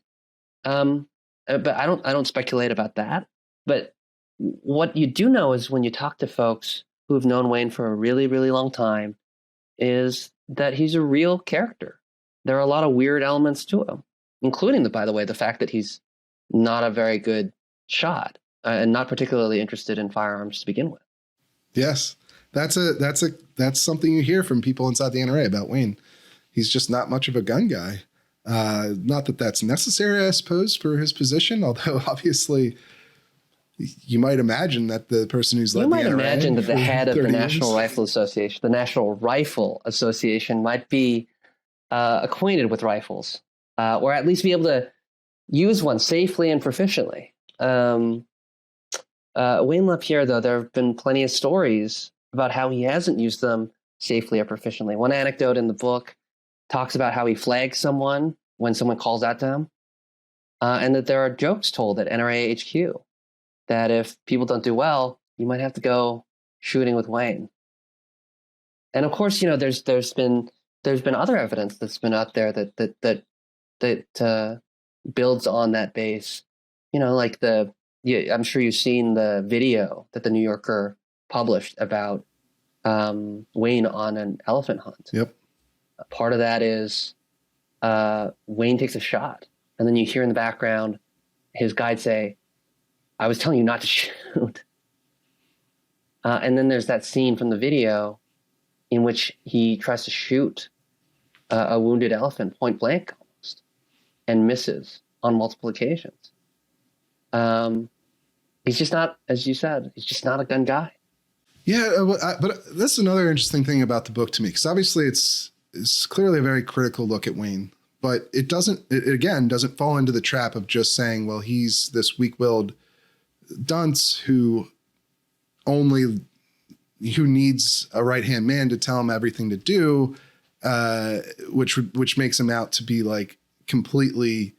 But I don't speculate about that. But what you do know is when you talk to folks who have known Wayne for a really, really long time, is that he's a real character. There are a lot of weird elements to him, including, by the way, the fact that he's not a very good shot and not particularly interested in firearms to begin with. Yes. That's something you hear from people inside the NRA about Wayne. He's just not much of a gun guy. Not that that's necessary, I suppose, for his position, although obviously you might imagine that the person who's led the NRA. You might imagine that the head of the 30 National years. Rifle Association, the National Rifle Association, might be acquainted with rifles, or at least be able to use one safely and proficiently. Wayne LaPierre, though, there have been plenty of stories about how he hasn't used them safely or proficiently. One anecdote in the book talks about how he flags someone when someone calls out to him, and that there are jokes told at NRA HQ that if people don't do well, you might have to go shooting with Wayne. And of course, you know, there's been other evidence that's been out there that builds on that base. You know, like I'm sure you've seen the video that the New Yorker published about Wayne on an elephant hunt. Yep. Part of that is Wayne takes a shot, and then you hear in the background his guide say, "I was telling you not to shoot." And then there's that scene from the video in which he tries to shoot a wounded elephant point blank almost, and misses on multiple occasions. He's just not, as you said, he's just not a gun guy. Yeah, but that's another interesting thing about the book to me, because obviously it's clearly a very critical look at Wayne, but it again doesn't fall into the trap of just saying, well, he's this weak-willed dunce who needs a right-hand man to tell him everything to do, which makes him out to be like completely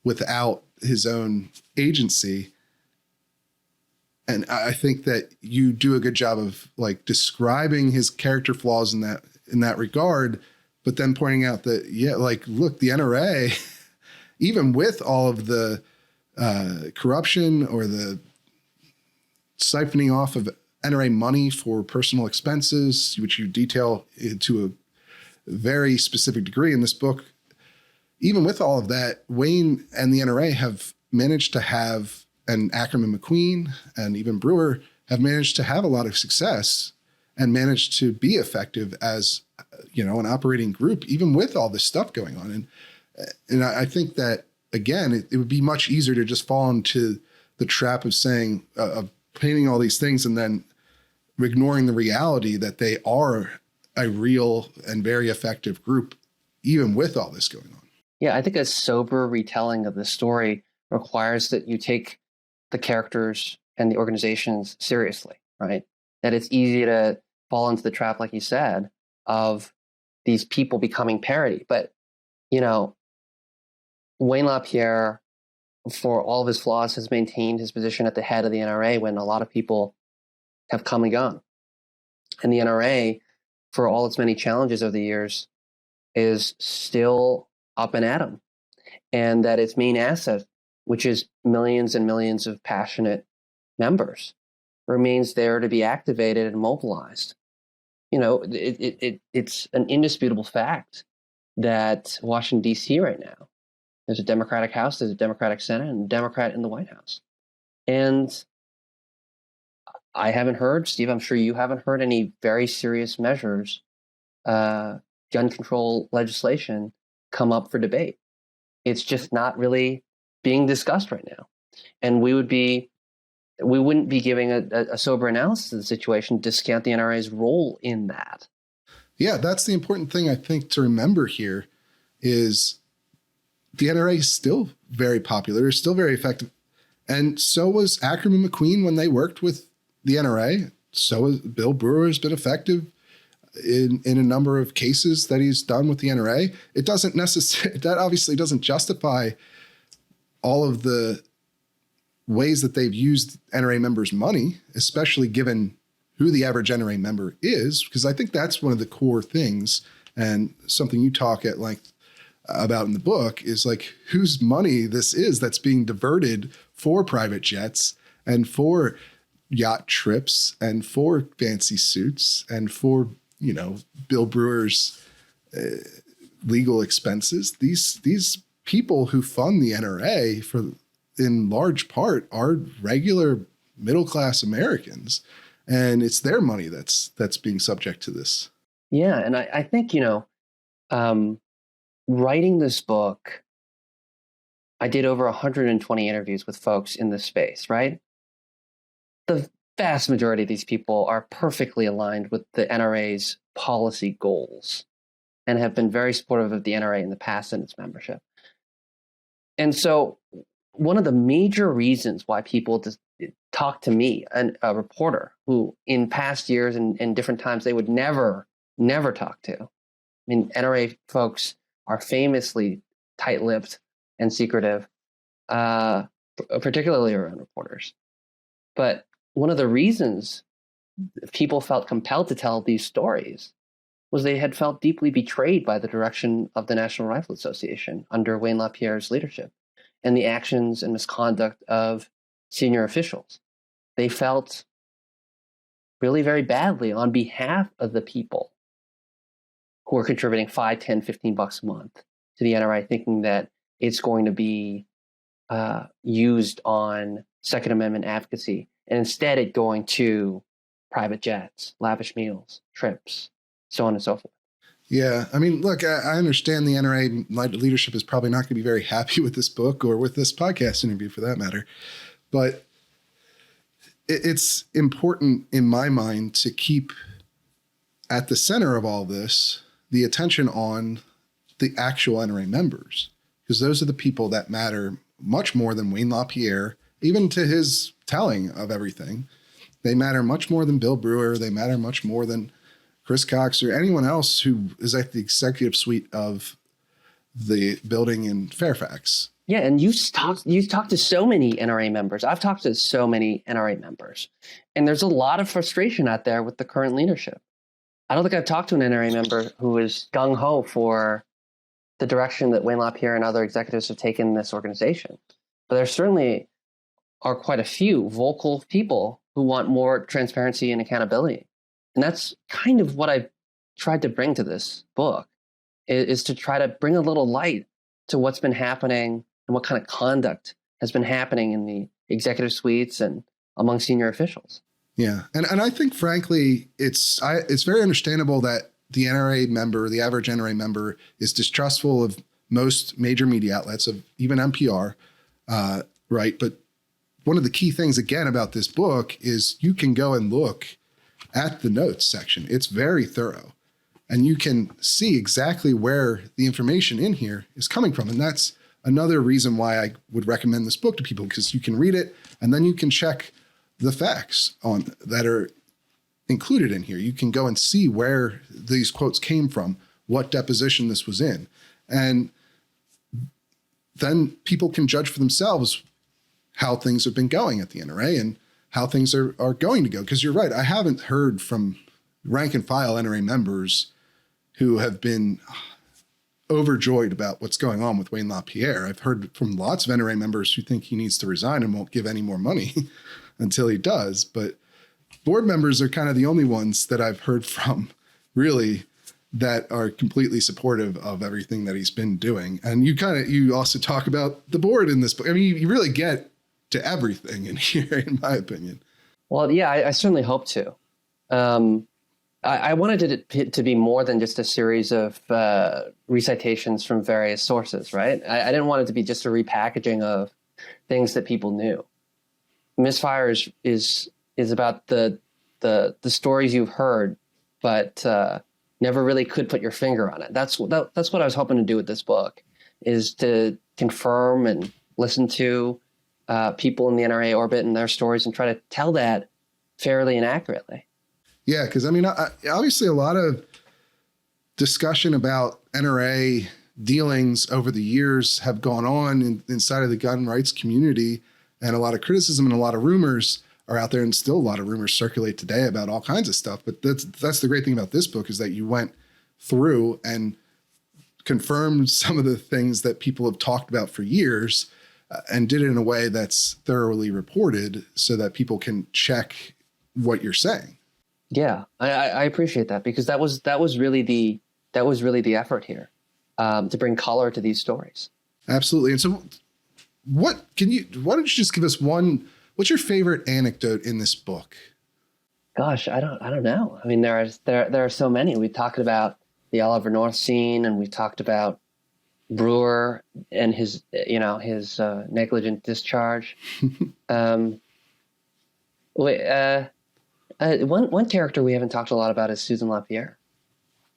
without his own agency. And I think that you do a good job of like describing his character flaws in that regard, but then pointing out that, yeah, like, look, the NRA, even with all of the corruption or the siphoning off of NRA money for personal expenses, which you detail to a very specific degree in this book, even with all of that, Wayne and the NRA have managed to have, and Ackerman McQueen and even Brewer have managed to have a lot of success and managed to be effective as, you know, an operating group, even with all this stuff going on. And I think that, again, it would be much easier to just fall into the trap of saying, of painting all these things and then ignoring the reality that they are a real and very effective group, even with all this going on. Yeah, I think a sober retelling of the story requires that you take the characters and the organizations seriously, right? That it's easy to fall into the trap, like you said, of these people becoming parody. But, you know, Wayne LaPierre, for all of his flaws, has maintained his position at the head of the NRA when a lot of people have come and gone. And the NRA, for all its many challenges over the years, is still up and at 'em. And that its main asset, which is millions and millions of passionate members, remains there to be activated and mobilized. You know, it's an indisputable fact that Washington, D.C. right now, there's a Democratic House, there's a Democratic Senate, and a Democrat in the White House. And I haven't heard, Steve, I'm sure you haven't heard any very serious measures, gun control legislation, come up for debate. It's just not really being discussed right now. And we wouldn't be giving a sober analysis of the situation, discount the NRA's role in that. Yeah, that's the important thing I think to remember here is the NRA is still very popular, still very effective. And so was Ackerman McQueen when they worked with the NRA. So has Bill Brewer has been effective in a number of cases that he's done with the NRA. It doesn't necessarily, that obviously doesn't justify all of the ways that they've used NRA members' money, especially given who the average NRA member is, because I think that's one of the core things, and something you talk at length about in the book is like whose money this is that's being diverted for private jets and for yacht trips and for fancy suits and for, you know, Bill Brewer's legal expenses. These people who fund the NRA in large part are regular middle-class Americans. and it's their money that's being subject to this. Yeah, and I think, writing this book, I did over 120 interviews with folks in this space, right? The vast majority of these people are perfectly aligned with the NRA's policy goals and have been very supportive of the NRA in the past and its membership. And so one of the major reasons why people talk to me, a reporter who in past years and different times they would never talk to. I mean, NRA folks are famously tight-lipped and secretive, particularly around reporters. But one of the reasons people felt compelled to tell these stories was they had felt deeply betrayed by the direction of the National Rifle Association under Wayne LaPierre's leadership and the actions and misconduct of senior officials. They felt really very badly on behalf of the people who are contributing $5, $10, $15 a month to the NRA, thinking that it's going to be used on Second Amendment advocacy, and instead it going to private jets, lavish meals, trips, so on and so forth. Yeah. I mean, look, I understand the NRA leadership is probably not going to be very happy with this book or with this podcast interview for that matter. But it's important in my mind to keep at the center of all this the attention on the actual NRA members, because those are the people that matter much more than Wayne LaPierre, even to his telling of everything. They matter much more than Bill Brewer. They matter much more than Chris Cox or anyone else who is at the executive suite of the building in Fairfax. Yeah, and you've talked to so many NRA members. I've talked to so many NRA members, and there's a lot of frustration out there with the current leadership. I don't think I've talked to an NRA member who is gung-ho for the direction that Wayne LaPierre and other executives have taken in this organization. But there certainly are quite a few vocal people who want more transparency and accountability. And that's kind of what I've tried to bring to this book, is to try to bring a little light to what's been happening and what kind of conduct has been happening in the executive suites and among senior officials. Yeah. And I think, frankly, it's very understandable that the NRA member, the average NRA member, is distrustful of most major media outlets, of even NPR, right? But one of the key things, again, about this book is you can go and look at the notes section. It's very thorough. And you can see exactly where the information in here is coming from. And that's another reason why I would recommend this book to people, because you can read it and then you can check the facts on that are included in here. You can go and see where these quotes came from, what deposition this was in. And then people can judge for themselves how things have been going at the NRA and how things are going to go. Because you're right, I haven't heard from rank and file NRA members who have been overjoyed about what's going on with Wayne LaPierre. I've heard from lots of NRA members who think he needs to resign and won't give any more money until he does. But board members are kind of the only ones that I've heard from, really, that are completely supportive of everything that he's been doing. And you also talk about the board in this book. I mean, you really get to everything in here, in my opinion. Well, yeah, I certainly hope to. I wanted it to be more than just a series of recitations from various sources, right? I didn't want it to be just a repackaging of things that people knew. Misfire is about the stories you've heard, but never really could put your finger on it. That's what I was hoping to do with this book, is to confirm and listen to people in the NRA orbit and their stories and try to tell that fairly and accurately. Yeah, because I mean, obviously a lot of discussion about NRA dealings over the years have gone on inside of the gun rights community, and a lot of criticism and a lot of rumors are out there, and still a lot of rumors circulate today about all kinds of stuff. But that's the great thing about this book, is that you went through and confirmed some of the things that people have talked about for years, and did it in a way that's thoroughly reported so that people can check what you're saying. Yeah, I appreciate that, because that was really the effort here, to bring color to these stories. Absolutely. And so why don't you just give us what's your favorite anecdote in this book? Gosh, I don't know. I mean, there are so many. We talked about the Oliver North scene, and we talked about Brewer and his negligent discharge. um, one character we haven't talked a lot about is Susan LaPierre.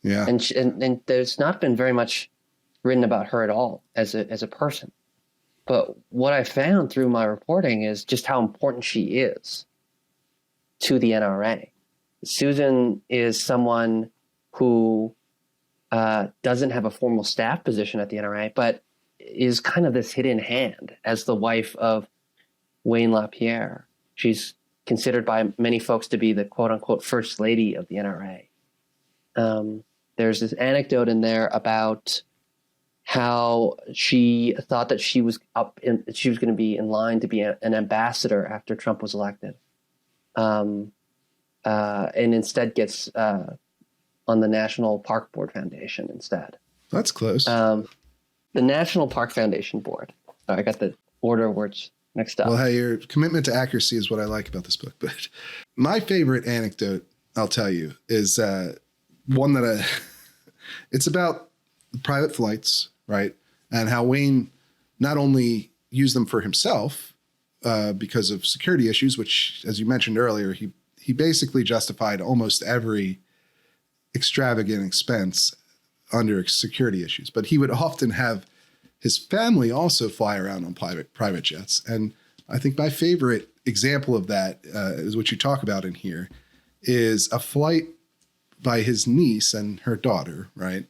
Yeah. And there's not been very much written about her at all as a person. But what I found through my reporting is just how important she is to the NRA. Susan is someone who doesn't have a formal staff position at the NRA, but is kind of this hidden hand as the wife of Wayne LaPierre. She's considered by many folks to be the quote unquote first lady of the NRA. There's this anecdote in there about how she thought that she was going to be in line to be an ambassador after Trump was elected. And instead gets on the National Park Board Foundation instead. That's close. The National Park Foundation Board. I got the order of words mixed up. Well, hey, your commitment to accuracy is what I like about this book. But my favorite anecdote, I'll tell you, is one that it's about private flights, right? And how Wayne not only used them for himself because of security issues, which, as you mentioned earlier, he basically justified almost every extravagant expense under security issues. But he would often have his family also fly around on private jets. And I think my favorite example of that is what you talk about in here, is a flight by his niece and her daughter, right,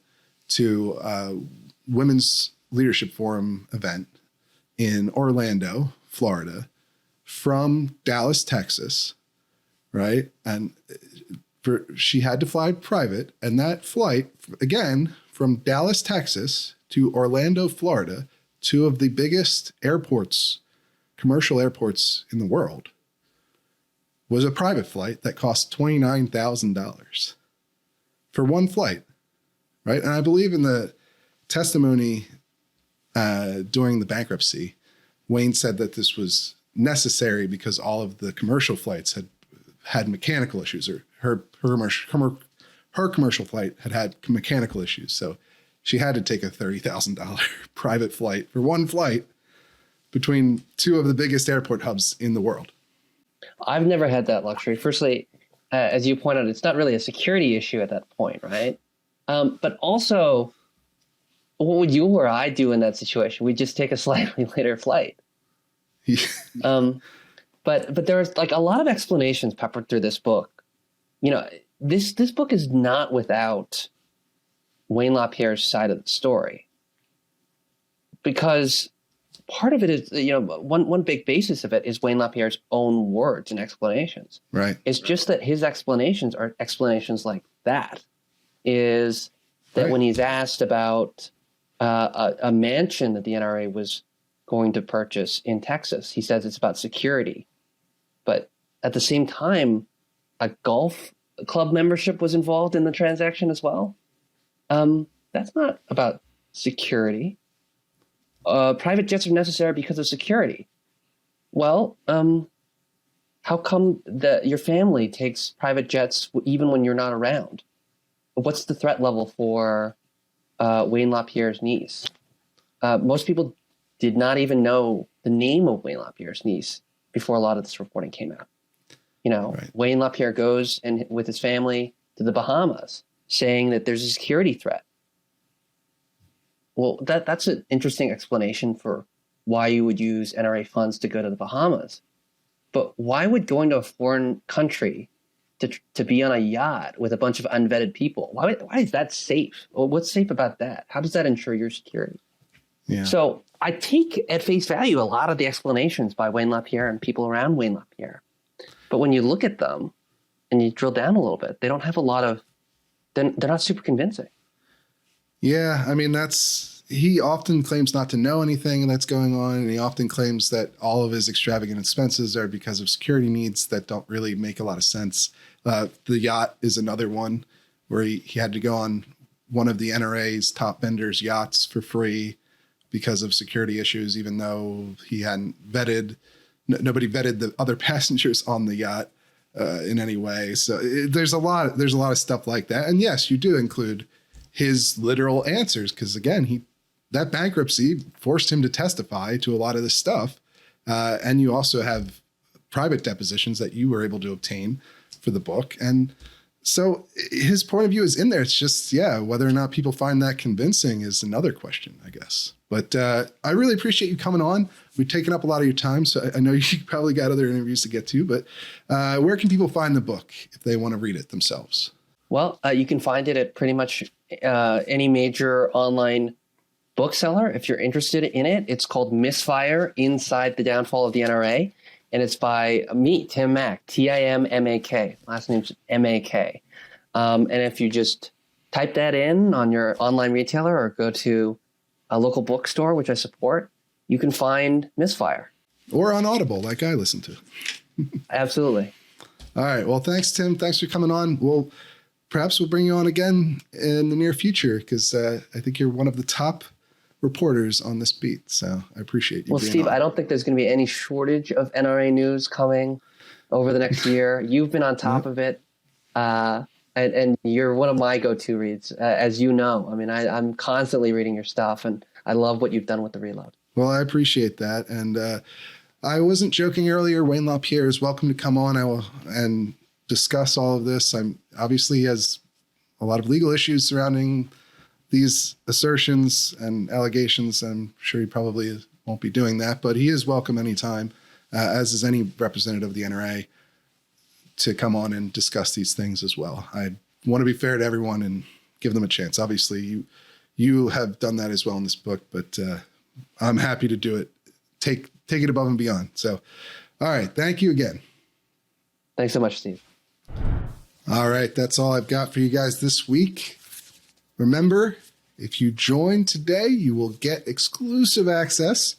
to a Women's Leadership Forum event in Orlando, Florida, from Dallas, Texas, right? And she had to fly private, and that flight, again, from Dallas, Texas to Orlando, Florida, two of the biggest airports, commercial airports in the world, was a private flight that cost $29,000 for one flight, right? And I believe in the testimony during the bankruptcy, Wayne said that this was necessary because all of the commercial flights had mechanical issues, or her commercial flight had mechanical issues. So she had to take a $30,000 private flight for one flight between two of the biggest airport hubs in the world. I've never had that luxury. Firstly, as you point out, it's not really a security issue at that point, right? But also, what would you or I do in that situation? We'd just take a slightly later flight. But there's like a lot of explanations peppered through this book. You know, this book is not without Wayne LaPierre's side of the story, because part of it is, one big basis of it is Wayne LaPierre's own words and explanations. Right. It's just that his explanations are explanations like that. Is that when he's asked about a mansion that the NRA was going to purchase in Texas, he says it's about security. But at the same time, a golf club membership was involved in the transaction as well. That's not about security. Private jets are necessary because of security. Well, how come that your family takes private jets even when you're not around? What's the threat level for Wayne LaPierre's niece? Most people did not even know the name of Wayne LaPierre's niece before a lot of this reporting came out. Right. Wayne LaPierre goes with his family to the Bahamas, saying that there's a security threat. Well, that's an interesting explanation for why you would use NRA funds to go to the Bahamas. But why would going to a foreign country to be on a yacht with a bunch of unvetted people, why is that safe? Well, what's safe about that? How does that ensure your security? Yeah. So I take at face value a lot of the explanations by Wayne LaPierre and people around Wayne LaPierre. But when you look at them and you drill down a little bit, they don't have a lot of, they're not super convincing. Yeah, I mean, he often claims not to know anything that's going on, and he often claims that all of his extravagant expenses are because of security needs that don't really make a lot of sense. The yacht is another one where he had to go on one of the NRA's top vendors' yachts for free because of security issues, even though he hadn't nobody vetted the other passengers on the yacht. in any way. So there's a lot of stuff like that. And yes, you do include his literal answers, because again, that bankruptcy forced him to testify to a lot of this stuff. And you also have private depositions that you were able to obtain for the book. And so his point of view is in there. It's just, whether or not people find that convincing is another question, I guess. But I really appreciate you coming on. We've taken up a lot of your time, so I know you probably got other interviews to get to, but where can people find the book if they want to read it themselves? Well, you can find it at pretty much any major online bookseller. If you're interested in it, it's called Misfire: Inside the Downfall of the NRA. And it's by me, Tim Mak, Timmak. Last name's M-A-K. And if you just type that in on your online retailer or go to a local bookstore, which I support, you can find Misfire. Or on Audible, like I listen to. Absolutely. All right. Well, thanks, Tim. Thanks for coming on. Perhaps we'll bring you on again in the near future, because I think you're one of the top reporters on this beat. So I appreciate you. Well, Steve, I don't think there's going to be any shortage of NRA news coming over the next year. You've been on top of it. And you're one of my go-to reads, as you know. I mean, I'm constantly reading your stuff, and I love what you've done with the Reload. Well, I appreciate that. And I wasn't joking earlier. Wayne LaPierre is welcome to come on and discuss all of this. Obviously he has a lot of legal issues surrounding these assertions and allegations. I'm sure he probably won't be doing that, but he is welcome anytime, as is any representative of the NRA, to come on and discuss these things as well. I want to be fair to everyone and give them a chance. Obviously, you have done that as well in this book, but I'm happy to do it. Take it above and beyond. So, all right. Thank you again. Thanks so much, Steve. All right. That's all I've got for you guys this week. Remember, if you join today, you will get exclusive access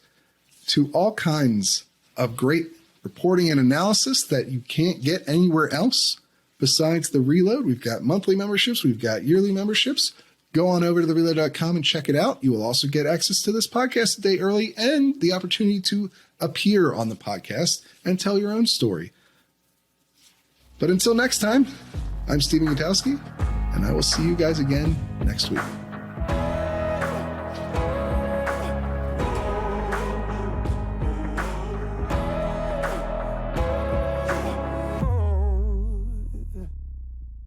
to all kinds of great reporting and analysis that you can't get anywhere else besides the Reload. We've got monthly memberships. We've got yearly memberships. Go on over to thereload.com and check it out. You will also get access to this podcast a day early and the opportunity to appear on the podcast and tell your own story. But until next time, I'm Stephen Gutowski, and I will see you guys again next week.